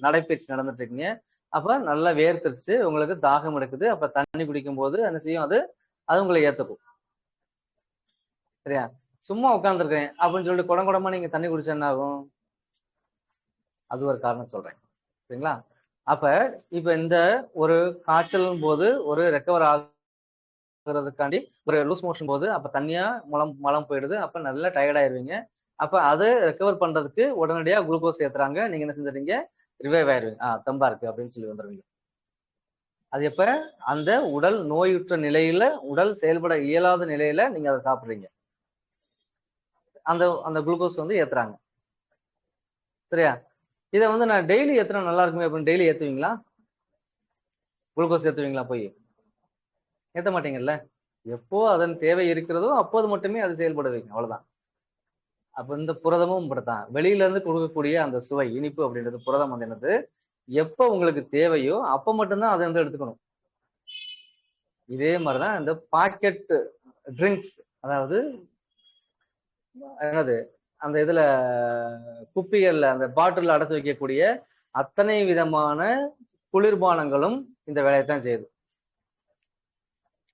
நடைப்பயிற்சி நடந்துட்டு இருக்கீங்க, அப்ப நல்லா வேர்த்துருச்சு, உங்களுக்கு தாகம் எடுக்குது, அப்ப தண்ணி குடிக்கும் போது என்ன செய்யும், அது உங்களை ஏத்துக்கும். சரியா? சும்மா உட்கார்ந்துருக்கேன் அப்படின்னு சொல்லிட்டு குடங்குடமா நீங்க தண்ணி குடிச்சா என்ன ஆகும், அது ஒரு காரணம் சொல்றேன். சரிங்களா? அப்ப இப்ப இந்த ஒரு காய்ச்சல் போது ஒரு ரெக்கவர் ஆகுறதுக்காண்டி ஒரு லூஸ் மோஷன் போது அப்ப தனியா மலம் போயிடுது. அப்ப நல்லா டயர்ட் ஆயிருவீங்க. அப்ப அதை ரெக்கவர் பண்றதுக்கு உடனடியா குளுக்கோஸ் ஏத்துறாங்க. நீங்க என்ன செஞ்சுறீங்க? ரிவைவ் ஆயிருவீங்க. தெம்பா இருக்கு அப்படின்னு சொல்லி வந்துருவீங்க. அது எப்ப? அந்த உடல் நோயுற்ற நிலையில, உடல் செயல்பட இயலாத நிலையில நீங்க அதை சாப்பிடுறீங்க. அந்த அந்த குளுக்கோஸ் வந்து ஏத்துறாங்க. சரியா? இதை வந்து நான் டெய்லி ஏத்துனா நல்லா இருக்குமே அப்படின்னு டெய்லி ஏத்துவீங்களா? குளுக்கோஸ் ஏத்துவீங்களா போய்? ஏத்த மாட்டீங்கல்ல. எப்போ அதன் தேவை இருக்கிறதோ அப்போது மட்டுமே அது செயல்படுவீங்க. அவ்வளவுதான். அப்ப இந்த புரதமும் இப்படித்தான். வெளியில இருந்து கொடுக்கக்கூடிய அந்த சுவை, இனிப்பு அப்படின்றது புரதம் வந்து என்னது? எப்ப உங்களுக்கு தேவையோ அப்ப மட்டும்தான் அதை வந்து எடுத்துக்கணும். இதே மாதிரிதான் இந்த பாக்கெட் ட்ரிங்க்ஸ், அதாவது என்னது அந்த இதுல குப்பிகள்ல அந்த பாட்டில் அடைச்சு வைக்கக்கூடிய அத்தனை விதமான குளிர்பானங்களும் இந்த வேலையைத்தான் செய்யுது.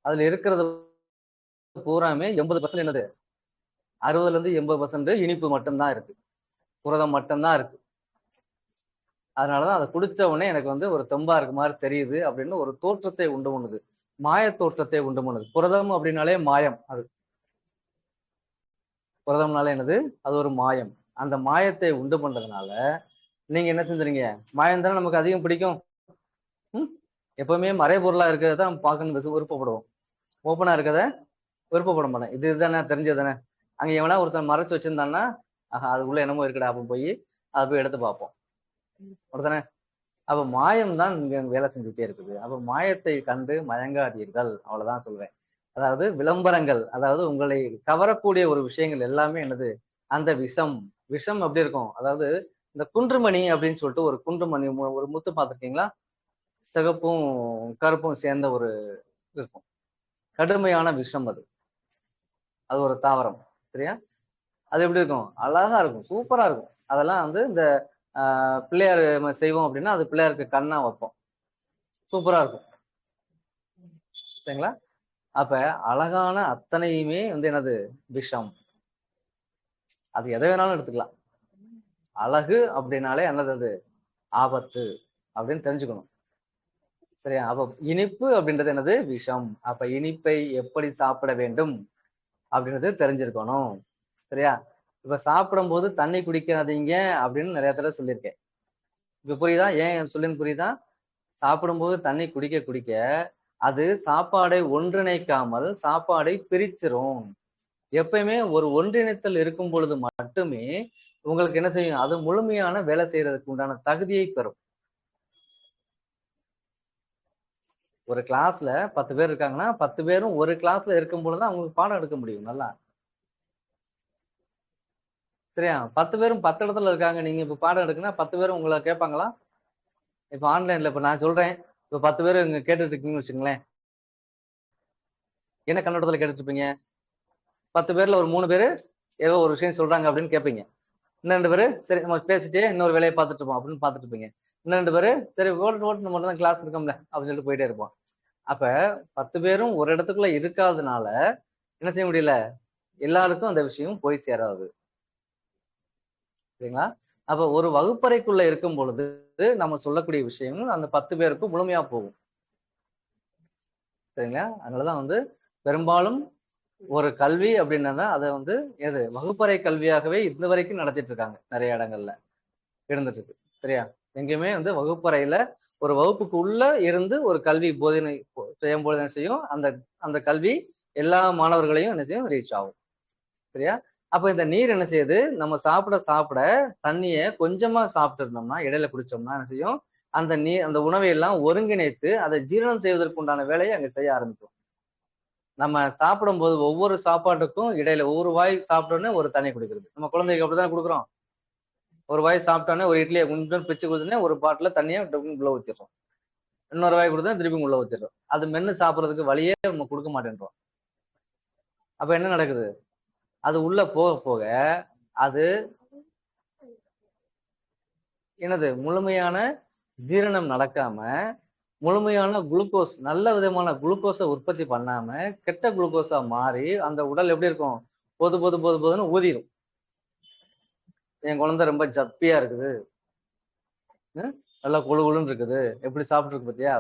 அதுல இருக்கிறது பூராமே 80% என்னது? 60ல இருந்து 80% இனிப்பு மட்டும்தான் இருக்கு, புரதம் மட்டும்தான் இருக்கு. அதனாலதான் அதை குடிச்ச உடனே எனக்கு வந்து ஒரு தெம்பா இருக்கு மாதிரி தெரியுது அப்படின்னு ஒரு தோற்றத்தை உண்டு பண்ணுது, மாய தோற்றத்தை உண்டு பண்ணுது. புரதம் அப்படின்னாலே மாயம். அது புரதம்னாலே என்னது? அது ஒரு மாயம். அந்த மாயத்தை உண்டு பண்றதுனால நீங்க என்ன செஞ்சுறீங்க? மாயம் தானே நமக்கு அதிகம் பிடிக்கும். எப்பவுமே மறைபொருளா இருக்கிறத தான் பார்க்கணும் விருப்பப்படுவோம். ஓப்பனா இருக்கத விருப்பப்பட மாட்டேன். இதுதானே தெரிஞ்சதுதானே. அங்க எவனா ஒருத்தன் மறைச்சு வச்சிருந்தான்னா, அது உள்ள என்னமோ இருக்குடா அப்ப போய் அதை போய் எடுத்து பார்ப்போம். அப்படித்தானே? அப்ப மாயம் தான் இங்க வேலை செஞ்சுட்டே இருக்குது. அப்ப மாயத்தை கண்டு மயங்காதீர்கள், அவ்வளவுதான் சொல்றேன். அதாவது விளம்பரங்கள், அதாவது உங்களை கவரக்கூடிய ஒரு விஷயங்கள் எல்லாமே என்னது? அந்த விஷம். விஷம் எப்படி இருக்கும்? அதாவது இந்த குன்றுமணி அப்படின்னு சொல்லிட்டு ஒரு குன்றுமணி ஒரு முத்து பார்த்திருக்கீங்களா? சிகப்பும் கருப்பும் சேர்ந்த ஒரு இருக்கும். கடுமையான விஷம் அது. அது ஒரு தாவரம். சரியா? அது எப்படி இருக்கும்? அழகா இருக்கும், சூப்பரா இருக்கும். அதெல்லாம் வந்து இந்த பிள்ளையார் செய்வோம் அப்படின்னா அது பிள்ளையாருக்கு கண்ணா வைப்போம். சூப்பரா இருக்கும். சரிங்களா? அப்ப அழகான அத்தனையுமே வந்து என்னது? விஷம். அது எதை வேணாலும் எடுத்துக்கலாம். அழகு அப்படின்னாலே என்னது? அது ஆபத்து அப்படின்னு தெரிஞ்சுக்கணும். சரியா? அப்ப இனிப்பு அப்படின்றது என்னது? விஷம். அப்ப இனிப்பை எப்படி சாப்பிட வேண்டும் அப்படின்றது தெரிஞ்சிருக்கணும். சரியா? இப்ப சாப்பிடும் போது தண்ணி குடிக்காதீங்க அப்படின்னு நிறைய தடவை சொல்லியிருக்கேன். இப்ப புரியுதா? ஏன் சொல்லுன்னு புரியுதா? சாப்பிடும்போது தண்ணி குடிக்க குடிக்க அது சாப்பாடை ஒன்றிணைக்காமல் சாப்பாடை பிரிச்சிரும். எப்பயுமே ஒரு ஒன்றிணைத்தல் இருக்கும் பொழுது மட்டுமே உங்களுக்கு என்ன செய்யும்? அது முழுமையான வேலை செய்யறதுக்கு உண்டான தகுதியை பெறும். ஒரு கிளாஸ்ல 10 பேர் இருக்காங்கன்னா 10 பேரும் ஒரு கிளாஸ்ல இருக்கும் பொழுதுதான் அவங்களுக்கு பாடம் எடுக்க முடியும் நல்லா. சரியா? 10 பேரும் 10 இடத்துல இருக்காங்க. நீங்க இப்ப பாடம் எடுக்குன்னா 10 பேரும் உங்களை கேட்பாங்களா? இப்ப ஆன்லைன்ல இப்ப நான் சொல்றேன், இப்ப 10 பேர் இங்க கேட்டுட்டு இருக்கீங்கன்னு வச்சுங்களேன். என்ன கண்ணோட்டத்துல கேட்டுட்டு இருப்பீங்க? 10 பேர்ல ஒரு 3 பேரு ஏதோ ஒரு விஷயம் சொல்றாங்க அப்படின்னு கேட்பீங்க. இன்னும் 2 பேரு சரி நம்ம பேசிட்டே இன்னொரு வேலையை பார்த்துட்டு இருப்போம் அப்படின்னு பார்த்துட்டு இருப்பீங்க. இன்னும் 2 பேரு சரி ஓட்டு மட்டும் தான் கிளாஸ் இருக்கோம்ல அப்படின்னு சொல்லிட்டு போயிட்டே இருப்போம். அப்ப 10 பேரும் ஒரு இடத்துக்குள்ள இருக்காதனால என்ன செய்ய முடியல? எல்லாருக்கும் அந்த விஷயம் போய் சேராது. சரிங்களா? அப்ப ஒரு வகுப்பறைக்குள்ள இருக்கும் பொழுது நம்ம சொல்லக்கூடிய விஷயங்கள் அந்த 10 பேருக்கும் முழுமையா போகும். சரிங்களா? அதனாலதான் வந்து பெரும்பாலும் ஒரு கல்வி அப்படின்னா அதை வந்து எது வகுப்பறை கல்வியாகவே இந்த வரைக்கும் நடத்திட்டு இருக்காங்க. நிறைய இடங்கள்ல இருந்துட்டு இருக்கு. சரியா? எங்கேயுமே வந்து வகுப்பறையில ஒரு வகுப்புக்கு உள்ள இருந்து ஒரு கல்வி போதனை செய்யும் போது என்ன செய்யும்? அந்த அந்த கல்வி எல்லா மாணவர்களையும் என்ன செய்யும்? ரீச் ஆகும். சரியா? அப்ப இந்த நீர் என்ன செய்யுது? நம்ம சாப்பிட சாப்பிட தண்ணிய கொஞ்சமா சாப்பிட்டு இருந்தோம்னா இடையில குடிச்சோம்னா என்ன செய்யும்? அந்த நீர் அந்த உணவை எல்லாம் ஒருங்கிணைத்து அதை ஜீரணம் செய்வதற்கு உண்டான வேலையை அங்க செய்ய ஆரம்பிக்கும். நம்ம சாப்பிடும்போது ஒவ்வொரு சாப்பாட்டுக்கும் இடையில ஒவ்வொரு வாய் சாப்பிட்டோன்னே ஒரு தண்ணி குடிக்கிறது. நம்ம குழந்தைக்கு அப்படித்தானே கொடுக்குறோம். ஒரு வாய் சாப்பிட்டோன்னே ஒரு இட்லியை கொஞ்சம் பிச்சு கொடுத்தோன்னே ஒரு பாட்டில தண்ணியை உள்ள ஊத்திடுறோம். இன்னொரு வாய் கொடுத்தா திருப்பி உள்ள ஊத்திடுறோம். அது மென்னு சாப்பிடுறதுக்கு வழியே நம்ம கொடுக்க மாட்டேன்றோம். அப்ப என்ன நடக்குது? அது உள்ள போக போக அது என்னது? முழுமையான ஜீரணம் நடக்காம முழுமையான குளுக்கோஸ், நல்ல விதமான குளுக்கோஸை உற்பத்தி பண்ணாம கெட்ட குளுக்கோஸா மாறி அந்த உடல் எப்படி இருக்கும்? பொது பொது பொது பொதுன்னு ஊதிடும். என் குழந்தை ரொம்ப ஜப்பியா இருக்குது, நல்லா குழு குழுன்னு இருக்குது, எப்படி சாப்பிட்டுருக்கு பார்த்தியா?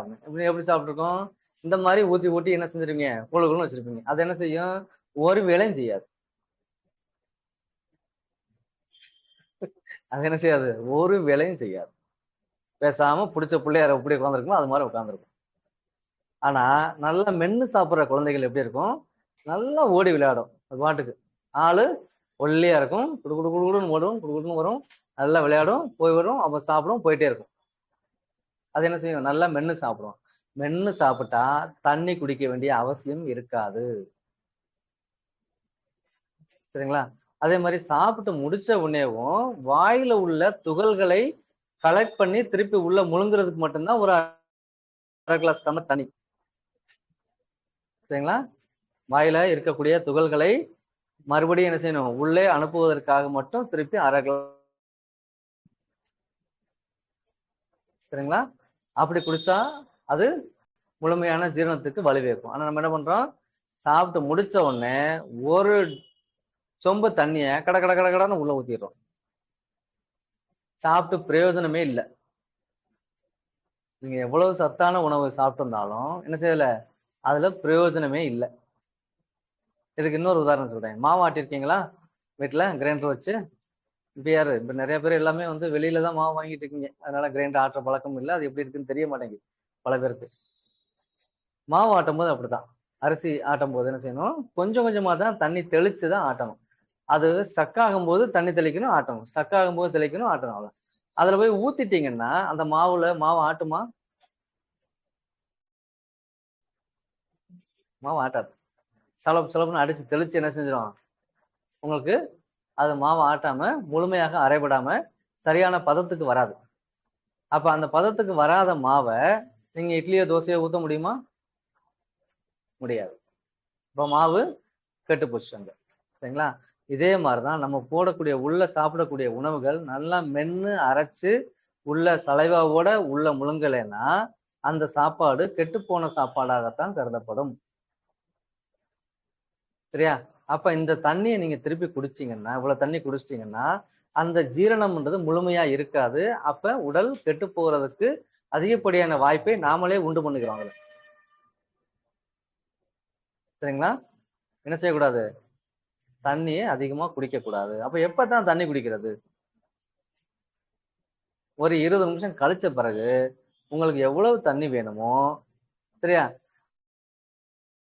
எப்படி சாப்பிட்டுருக்கோம்? இந்த மாதிரி ஊத்தி ஊத்தி என்ன செஞ்சிருவீங்க? குழு குழுன்னு வச்சிருப்பீங்க. அது என்ன செய்யும்? ஒரு வேலையும் செய்யாது. அது என்ன செய்யாது? ஒரு வேலையும் செய்யாது. பேசாம பிடிச்ச பிள்ளையார எப்படி உட்காந்துருக்குமோ அது மாதிரி உட்காந்துருக்கும். ஆனா நல்லா மென்னு சாப்பிடுற குழந்தைகள் எப்படி இருக்கும்? நல்லா ஓடி விளையாடும் அது பாட்டுக்கு. ஆளு ஒல்லியா இருக்கும், குடு குடு குடுன்னு ஓடும், குடுன்னு வரும், நல்லா விளையாடும், போய் வரும், அப்ப சாப்பிடும், போயிட்டே இருக்கும். அது என்ன செய்யும்? நல்லா மென்னு சாப்பிடும். மென்னு சாப்பிட்டா தண்ணி குடிக்க வேண்டிய அவசியம் இருக்காது. சரிங்களா? அதே மாதிரி சாப்பிட்டு முடிச்ச உடனேவும் வாயில உள்ள துகள்களை கலெக்ட் பண்ணி திருப்பி உள்ள முழுங்குறதுக்கு மட்டும்தான் ஒரு 1/2 கிளாஸ் டம்ளர் தண்ணி. சரிங்களா? வாயில இருக்கக்கூடிய துகள்களை மறுபடியும் என்ன செய்யணும்? உள்ளே அனுப்புவதற்காக மட்டும் திருப்பி 1/2 கிளாஸ். சரிங்களா? அப்படி குடிச்சா அது முழுமையான ஜீரணத்துக்கு வழிவகுக்கும். ஆனா நம்ம என்ன பண்றோம்? சாப்பிட்டு முடிச்ச உடனே ஒரு சொம்பு தண்ணிய கட கட கட கடன்னு உள்ள ஊத்திடுறோம். சாப்பிட்டு பிரயோஜனமே இல்லை. நீங்க எவ்வளவு சத்தான உணவு சாப்பிட்டிருந்தாலும் என்ன செய்யல? அதுல பிரயோஜனமே இல்லை. இதுக்கு இன்னொரு உதாரணம் சொல்றேன். மாவு ஆட்டிருக்கீங்களா? வீட்டுல கிரைண்டர் வச்சு? இப்ப யாரு? இப்ப நிறைய பேர் எல்லாமே வந்து வெளியில தான் மாவு வாங்கிட்டு இருக்கீங்க. அதனால கிரைண்டர் ஆட்டுற பழக்கம் இல்லை. அது எப்படி இருக்குன்னு தெரிய மாட்டேங்குது பல பேருக்கு. மாவு ஆட்டும் போது அப்படித்தான். அரிசி ஆட்டும் போது என்ன செய்யணும்? கொஞ்சம் கொஞ்சமா தான் தண்ணி தெளிச்சுதான் ஆட்டணும். அது ஸ்டக் ஆகும்போது தண்ணி தெளிக்கணும், ஆட்டணும். ஸ்டக் ஆகும்போது தெளிக்கணும், ஆட்டணும். அவ்வளவு. அதுல போய் ஊத்திட்டீங்கன்னா அந்த மாவு ஆட்டுமா? மாவு ஆட்டாது. சலப்பு சலப்புன்னு அடிச்சு தெளிச்சு என்ன செஞ்சிடும்? உங்களுக்கு அது மாவு ஆட்டாம முழுமையாக அரைபடாம சரியான பதத்துக்கு வராது. அப்ப அந்த பதத்துக்கு வராத மாவை நீங்க இட்லியோ தோசையோ ஊத்த முடியுமா? முடியாது. இப்ப மாவு கெட்டு போச்சு அங்க. சரிங்களா? இதே மாதிரிதான் நம்ம போடக்கூடிய உள்ள சாப்பிடக்கூடிய உணவுகள் நல்லா மென்னு அரைச்சு உள்ள சலைவாவோட உள்ள முழுங்கலைன்னா அந்த சாப்பாடு கெட்டு போன சாப்பாடாகத்தான் கருதப்படும். சரியா? அப்ப இந்த தண்ணியை நீங்க திருப்பி குடிச்சீங்கன்னா, இவ்வளவு தண்ணி குடிச்சிட்டீங்கன்னா அந்த ஜீரணம்ன்றது முழுமையா இருக்காது. அப்ப உடல் கெட்டு போறதுக்கு அதிகப்படியான வாய்ப்பை நாமளே உண்டு பண்ணிக்கிறோம் அதுல. சரிங்களா? என்ன செய்யக்கூடாது? தண்ணியை அதிகமா குடிக்க கூடாது. அப்ப எப்பதான் தண்ணி குடிக்கிறது? ஒரு 20 நிமிஷம் கழிச்ச பிறகு உங்களுக்கு எவ்வளவு தண்ணி வேணுமோ, சரியா,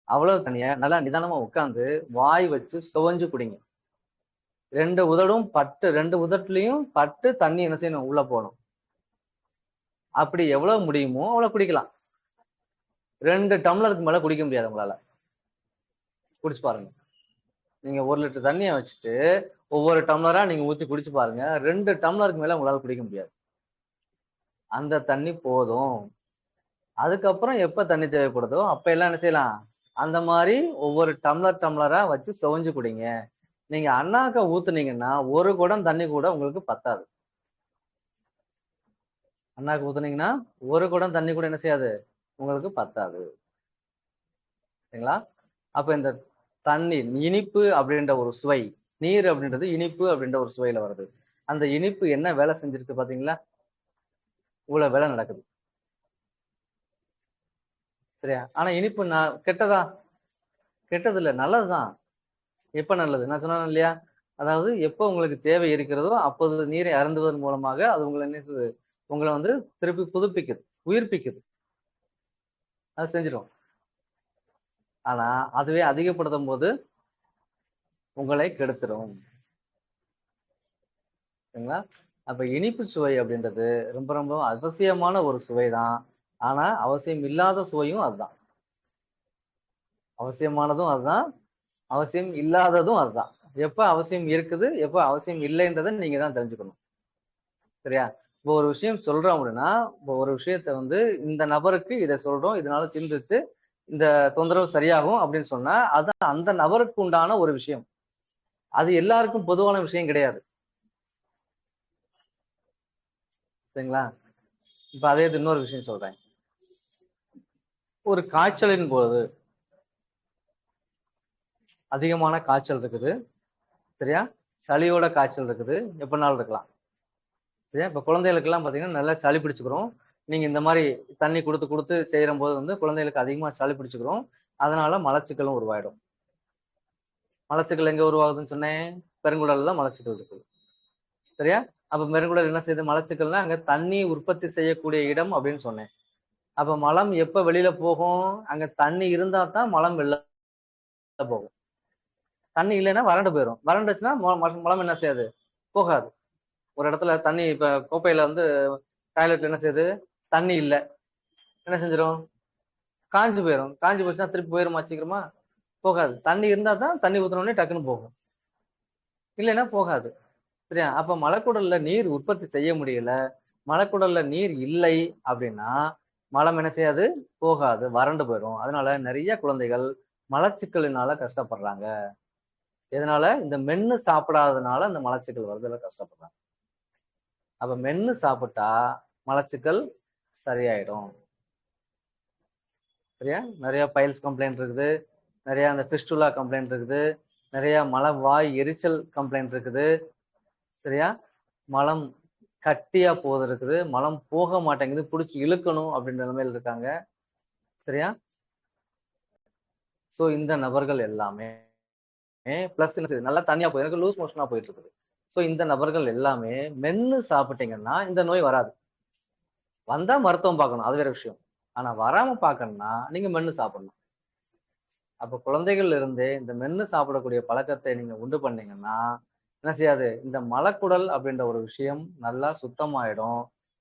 அவ்வளவு தண்ணிய நல்லா நிதானமா உட்கார்ந்து வாய் வச்சு சுவைஞ்சு குடிங்க. 2 உதட்டுலயும் பட்டு தண்ணி என்ன செய்யணும்? உள்ள போகணும். அப்படி எவ்வளவு முடியுமோ அவ்வளவு குடிக்கலாம். 2 டம்ளருக்கு மேல குடிக்க முடியாது உங்களால. குடிச்சு பாருங்க. நீங்க 1 லிட்டர் தண்ணியை வச்சுட்டு ஒவ்வொரு டம்ளரா நீங்க ஊத்தி குடிச்சு பாருங்க. 2 டம்ளருக்கு மேல உங்களால குடிக்க முடியாது. அந்த தண்ணி போதும். அதுக்கப்புறம் எப்ப தண்ணி தேவைப்படுதோ அப்ப எல்லாம் என்ன செய்யலாம்? அந்த மாதிரி ஒவ்வொரு டம்ளரா வச்சு சுவைஞ்சு குடிங்க. நீங்க அண்ணாக்க ஊத்துனீங்கன்னா ஒரு குடம் தண்ணி கூட உங்களுக்கு பத்தாது. அண்ணாக்கு ஊத்துனீங்கன்னா ஒரு குடம் தண்ணி கூட என்ன செய்யாது? உங்களுக்கு பத்தாது. சரிங்களா? அப்ப இந்த தண்ணி இனிப்பு அப்படின்ற ஒரு சுவை, நீர் அப்படின்றது இனிப்பு அப்படின்ற ஒரு சுவையில வருது. அந்த இனிப்பு என்ன வேலை செஞ்சிருக்கு பாத்தீங்களா? இவ்வளவு வேலை நடக்குது. சரியா? ஆனா இனிப்பு கெட்டதா? கெட்டது இல்ல, நல்லதுதான். எப்ப நல்லது? நான் சொன்னேன் இல்லையா? அதாவது எப்ப உங்களுக்கு தேவை இருக்கிறதோ அப்போது நீரை அருந்துவதன் மூலமாக அது உங்களை என்ன செய்யுது? உங்களை வந்து திருப்பி புதுப்பிக்குது, உயிர்ப்பிக்குது. அது செஞ்சிடும். ஆனா அதுவே அதிகப்படுத்தும் போது உங்களை கெடுத்துரும். சரிங்களா? அப்ப இனிப்பு சுவை அப்படின்றது ரொம்ப ரொம்ப அவசியமான ஒரு சுவைதான். ஆனா அவசியம் இல்லாத சுவையும் அதுதான். அவசியமானதும் அதுதான், அவசியம் இல்லாததும் அதுதான். எப்ப அவசியம் இருக்குது, எப்ப அவசியம் இல்லைன்றதை நீங்க தான் தெரிஞ்சுக்கணும். சரியா? இப்போ ஒரு விஷயம் சொல்றோம் அப்படின்னா, இப்போ ஒரு விஷயத்த வந்து இந்த நபருக்கு இதை சொல்றோம், இதனால தீர்ந்துச்சு, இந்த தொந்தரவு சரியாகும் அப்படின்னு சொன்னா அது அந்த நபருக்கு உண்டான ஒரு விஷயம். அது எல்லாருக்கும் பொதுவான விஷயம் கிடையாது. சரிங்களா? இப்ப அதே இன்னொரு விஷயம் சொல்றேன். ஒரு காய்ச்சலின் போது அதிகமான காய்ச்சல் இருக்குது. சரியா? சளியோட காய்ச்சல் இருக்குது. எப்பனாலும் இருக்கலாம். சரியா? இப்ப குழந்தைகளுக்கெல்லாம் பாத்தீங்கன்னா நல்லா சளி பிடிச்சுக்கிறோம். நீங்க இந்த மாதிரி தண்ணி கொடுத்து கொடுத்து செய்யற போது வந்து குழந்தைகளுக்கு அதிகமா சளி பிடிச்சுக்கிறோம். அதனால மலச்சிக்கலும் உருவாயிடும். மலச்சிக்கல் எங்க உருவாகுதுன்னு சொன்னேன்? பெருங்குடல்ல தான் மலச்சிக்கல் இருக்குது. சரியா? அப்ப பெருங்குடல் என்ன செய்யுது? மலச்சிக்கல்னா அங்க தண்ணி உற்பத்தி செய்யக்கூடிய இடம் அப்படின்னு சொன்னேன். அப்ப மலம் எப்ப வெளியில போகும்? அங்க தண்ணி இருந்தா தான் மலம் வெளில போகும். தண்ணி இல்லைன்னா வறண்டு போயிடும். வறண்டுச்சுன்னா மலம் என்ன செய்யாது? போகாது. ஒரு இடத்துல தண்ணி இப்ப கோப்பையில வந்து டாய்லெட் என்ன செய்யுது? தண்ணி இல்ல. என்ன செஞ்சிடும்? காஞ்சு போயிடும். காஞ்சு போச்சுன்னா திருப்பி போயிருமா சீக்கிரமா? போகாது. தண்ணி இருந்தா தான் தண்ணி ஊத்துன உடனே டக்குன்னு போகும். இல்லைன்னா போகாது. சரியா? அப்ப மலக்குடல்ல நீர் உற்பத்தி செய்ய முடியல. மலக்குடல்ல நீர் இல்லை அப்படின்னா மலம் என்ன செய்யாது? போகாது. வறண்டு போயிடும். அதனால நிறைய குழந்தைகள் மலச்சிக்கலினால கஷ்டப்படுறாங்க. எதனால? இந்த மென்னு சாப்பிடாததுனால இந்த மலச்சிக்கல் வருதுல கஷ்டப்படுறாங்க. அப்ப மென்னு சாப்பிட்டா மலச்சிக்கல் சரியாயிடும். சரியா? நிறைய பைல்ஸ் கம்ப்ளைண்ட் இருக்குது. நிறைய அந்த பிஸ்டுலா கம்ப்ளைண்ட் இருக்குது. நிறைய மலவாய் எரிச்சல் கம்ப்ளைண்ட் இருக்குது. சரியா? மலம் கட்டியா போது இருக்குது. மலம் போக மாட்டேங்குது. புடிச்சு இழுக்கணும் அப்படின்ற நிலைமையில இருக்காங்க. சரியா? சோ இந்த நபர்கள் எல்லாமே பிளஸ் என்ன செய்யுது? நல்லா தனியா போய் எனக்கு லூஸ் மோஷனா போயிட்டு இருக்குது. சோ இந்த நபர்கள் எல்லாமே மென்னு சாப்பிட்டீங்கன்னா இந்த நோய் வராது. வந்தா மருத்துவம் பார்க்கணும். அது வேற விஷயம். ஆனா வராம பார்க்கணும்னா நீங்க மென்னு சாப்பிடணும். அப்ப குழந்தைகள்ல இருந்தே இந்த மென்னு சாப்பிடக்கூடிய பழக்கத்தை நீங்க உண்டு பண்ணீங்கன்னா என்ன செய்யாது? இந்த மலக்குடல் அப்படின்ற ஒரு விஷயம் நல்லா சுத்தமாயிடும்.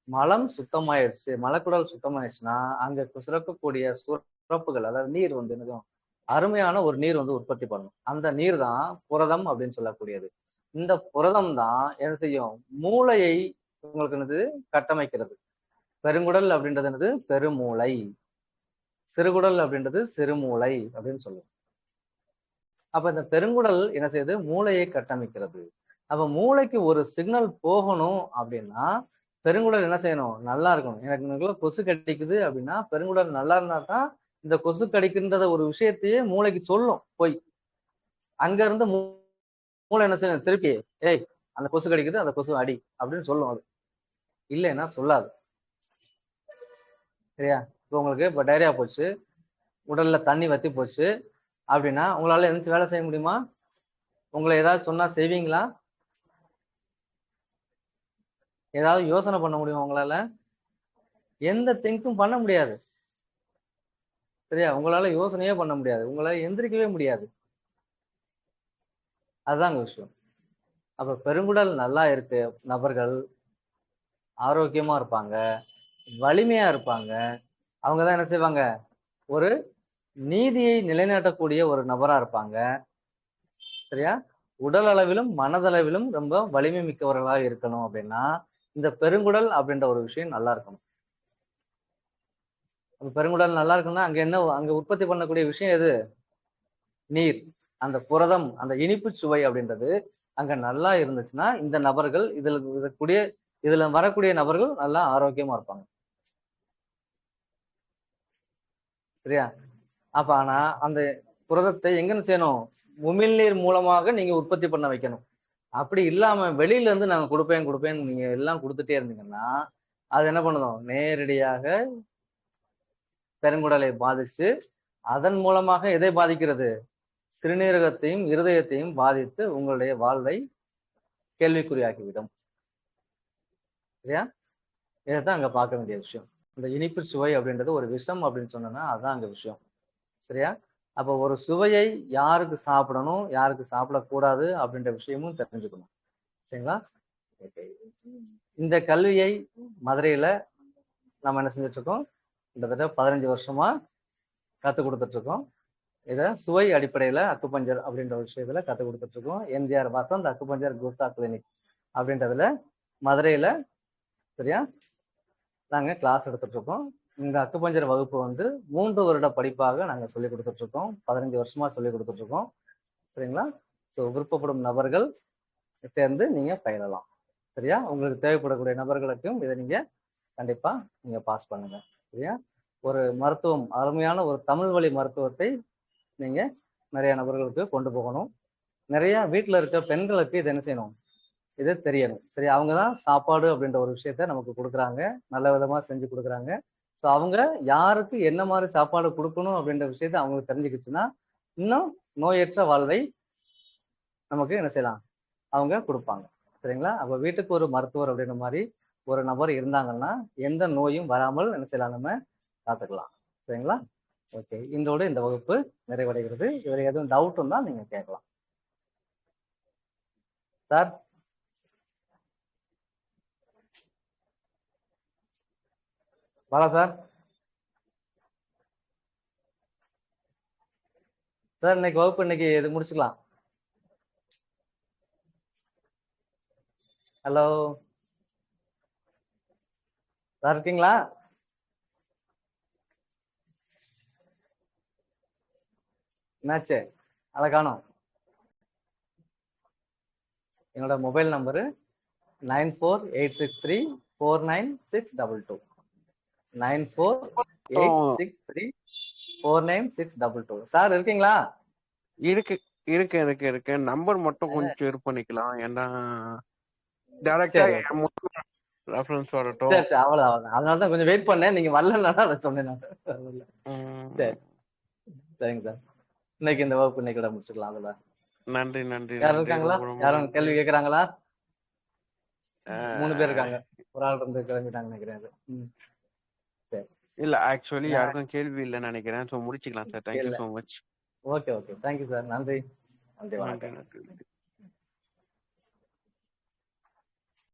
மலம் சுத்தமாயிருச்சு, மலக்குடல் சுத்தமாயிருச்சுன்னா அங்க சுரக்கக்கூடிய சுரப்புகள், அதாவது நீர் வந்து என்னதும் அருமையான ஒரு நீர் வந்து உற்பத்தி பண்ணும். அந்த நீர் தான் புரதம் அப்படின்னு சொல்லக்கூடியது. இந்த புரதம் தான் என்ன செய்யும்? மூளையை உங்களுக்கு என்னது கட்டமைக்கிறது. பெருங்குடல் அப்படின்றது என்னது? பெருமூளை. சிறுகுடல் அப்படின்றது சிறுமூளை அப்படின்னு சொல்லுவோம். அப்ப இந்த பெருங்குடல் என்ன செய்யுது? மூளையை கட்டமைக்கிறது. அப்ப மூளைக்கு ஒரு சிக்னல் போகணும் அப்படின்னா பெருங்குடல் என்ன செய்யணும்? நல்லா இருக்கணும். எனக்கு நல்லா கொசு கடிக்குது அப்படின்னா பெருங்குடல் நல்லா இருந்தா தான் இந்த கொசு கடிக்கின்றத ஒரு விஷயத்தையே மூளைக்கு சொல்லும் போய். அங்க இருந்து மூளை என்ன செய்யும்? திருப்பி ஏய் அந்த கொசு கடிக்குது, அந்த கொசு அடி அப்படின்னு சொல்லும் அது. இல்லைன்னா சொல்லாது. சரியா? இப்போ உங்களுக்கு இப்ப டைரியா போச்சு, உடல்ல தண்ணி வத்தி போச்சு அப்படின்னா உங்களால எந்திரிச்சு வேலை செய்ய முடியுமா? உங்களை ஏதாவது சொன்னா செய்வீங்களா? ஏதாவது யோசனை பண்ண முடியுமா உங்களால? எந்த திங்க்கும் பண்ண முடியாது. சரியா? உங்களால யோசனையே பண்ண முடியாது. உங்களால எந்திரிக்கவே முடியாது. அதுதாங்க விஷயம். அப்ப பெருங்குடல் நல்லா இருக்கு நபர்கள் ஆரோக்கியமா இருப்பாங்க, வலிமையா இருப்பாங்க. அவங்கதான் என்ன செய்வாங்க? ஒரு நீதியை நிலைநாட்டக்கூடிய ஒரு நபரா இருப்பாங்க. சரியா? உடல் அளவிலும் மனதளவிலும் ரொம்ப வலிமை மிக்கவர்களாக இருக்கணும் அப்படின்னா இந்த பெருங்குடல் அப்படின்ற ஒரு விஷயம் நல்லா இருக்கணும். அப்ப பெருங்குடல் நல்லா இருக்குன்னா அங்க என்ன அங்க உற்பத்தி பண்ணக்கூடிய விஷயம் எது? நீர். அந்த புரதம், அந்த இனிப்பு சுவை அப்படின்றது அங்க நல்லா இருந்துச்சுன்னா இந்த நபர்கள் இதுல வரக்கூடிய நபர்கள் நல்லா ஆரோக்கியமா இருப்பாங்க. சரியா? அப்ப ஆனா அந்த புரதத்தை எங்கன்னு செய்யணும்? உமிழ்நீர் மூலமாக நீங்க உற்பத்தி பண்ண வைக்கணும். அப்படி இல்லாம வெளியில இருந்து நாங்க கொடுப்பேன்னு நீங்க எல்லாம் கொடுத்துட்டே இருந்தீங்கன்னா அது என்ன பண்ணுதும்? நேரடியாக பெருங்குடலை பாதிச்சு அதன் மூலமாக எதை பாதிக்கிறது? சிறுநீரகத்தையும் இருதயத்தையும் பாதித்து உங்களுடைய வாழ்வை கேள்விக்குறியாக்கிவிடும். சரியா? இதைத்தான் அங்க பார்க்க வேண்டிய விஷயம். இந்த இனிப்பு சுவை அப்படின்றது ஒரு விஷம் அப்படின்னு சொன்னோம்னா அதுதான் அங்க விஷயம். சரியா? அப்ப ஒரு சுவையை யாருக்கு சாப்பிடணும், யாருக்கு சாப்பிடக்கூடாது அப்படின்ற விஷயமும் தெரிஞ்சுக்கணும். சரிங்களா? இந்த கல்வியை மதுரையில நம்ம என்ன செஞ்சுட்டு இருக்கோம்? கிட்டத்தட்ட 15 வருஷமா கத்துக் கொடுத்துட்டு இருக்கோம். இதை சுவை அடிப்படையில அக்குபஞ்சர் அப்படின்ற ஒரு விஷயத்துல கத்துக் கொடுத்துட்டு இருக்கோம். எம்ஜிஆர் வசந்த் அக்குபஞ்சர் குர்சா கிளினிக் அப்படின்றதுல மதுரையில. சரியா? நாங்க கிளாஸ் எடுத்துட்டு இருக்கோம். இந்த அக்குபஞ்சர் வகுப்பு வந்து 3 வருட படிப்பாக நாங்க சொல்லி கொடுத்துட்டு இருக்கோம். 15 வருஷமா சொல்லி கொடுத்துட்டு இருக்கோம். சரிங்களா? ஸோ விருப்பப்படும் நபர்கள் சேர்ந்து நீங்க பயிலலாம். சரியா? உங்களுக்கு தேவைப்படக்கூடிய நபர்களுக்கும் இதை நீங்க கண்டிப்பா நீங்க பாஸ் பண்ணுங்க. சரியா? ஒரு மருத்துவம், அருமையான ஒரு தமிழ் வழி மருத்துவத்தை நீங்க நிறைய நபர்களுக்கு கொண்டு போகணும். நிறைய வீட்டுல இருக்க பெண்களுக்கு இதை என்ன செய்யணும்? இது தெரியணும். சரி, அவங்க தான் சாப்பாடு அப்படின்ற ஒரு விஷயத்த நமக்கு கொடுக்குறாங்க. நல்ல விதமா செஞ்சு கொடுக்குறாங்க. ஸோ அவங்க யாருக்கு என்ன மாதிரி சாப்பாடு கொடுக்கணும் அப்படின்ற விஷயத்த அவங்களுக்கு தெரிஞ்சுக்கிச்சுன்னா, இன்னும் நோயற்ற வாழ்வை நமக்கு என்ன செய்யலாம்? அவங்க குடுப்பாங்க. சரிங்களா? அப்ப வீட்டுக்கு ஒரு மருத்துவர் அப்படின்ற மாரி ஒரு நபர் இருந்தாங்கன்னா, எந்த நோயும் வராமல் என்ன செய்யலாம் நம்ம பார்த்துக்கலாம். சரிங்களா? ஓகே. இன்றோடு இந்த வகுப்பு நிறைவடைகிறது. இதுல எதுவும் டவுட் இருந்தா நீங்க கேட்கலாம். சார்? பாலா சார்? சார் இன்னைக்கு வகுப்பு இன்னைக்கு இது முடிச்சுக்கலாம். ஹலோ? சார் இருக்கீங்களா? என்னாச்சு? ஆள காணோம். என்னோட மொபைல் நம்பரு 9486349622. 9486349622. சார் இருக்கீங்களா? இருக்கு இருக்கு இருக்கு இருக்கு நம்பர் மட்டும் கொஞ்சம் இது பண்ணிக்கலாம். ஏன்னா டைரக்டா சரி, ஓகே. ரெஃபரன்ஸ் வரட்டும். சரி, சரி. அவ்வளவுதான். அதனால தான் கொஞ்சம் வெயிட் பண்ணேன். நீங்க வரலன்னா அதை சொன்னேன் நான். சரி, சரிங்க சார். இன்னைக்கு இந்த வகுப்பு இன்னைக்கு முடிச்சுக்கலாம். அதுல நன்றி நன்றி யாரும் நன்றி இருக்காங்களா? ரொம்ப ரொம்ப யாரும் நன்றி. கேள்வி கேட்கறாங்களா? 3 பேர் இருக்காங்க. ஒரு ஆள் இருந்து கிளம்பிட்டாங்க நினைக்கிறேன் அது. சரி. இல்ல ஆக்சுவலி யாருக்கும் கேள்வி இல்லைன்னு நினைக்கிறேன். சோ முடிச்சுக்கலாம் சார். தேங்க்யூ இல்ல. So much. Okay, okay. Thank you sir. நன்றி. நன்றி, நன்றி வணக்கம். நன்றி.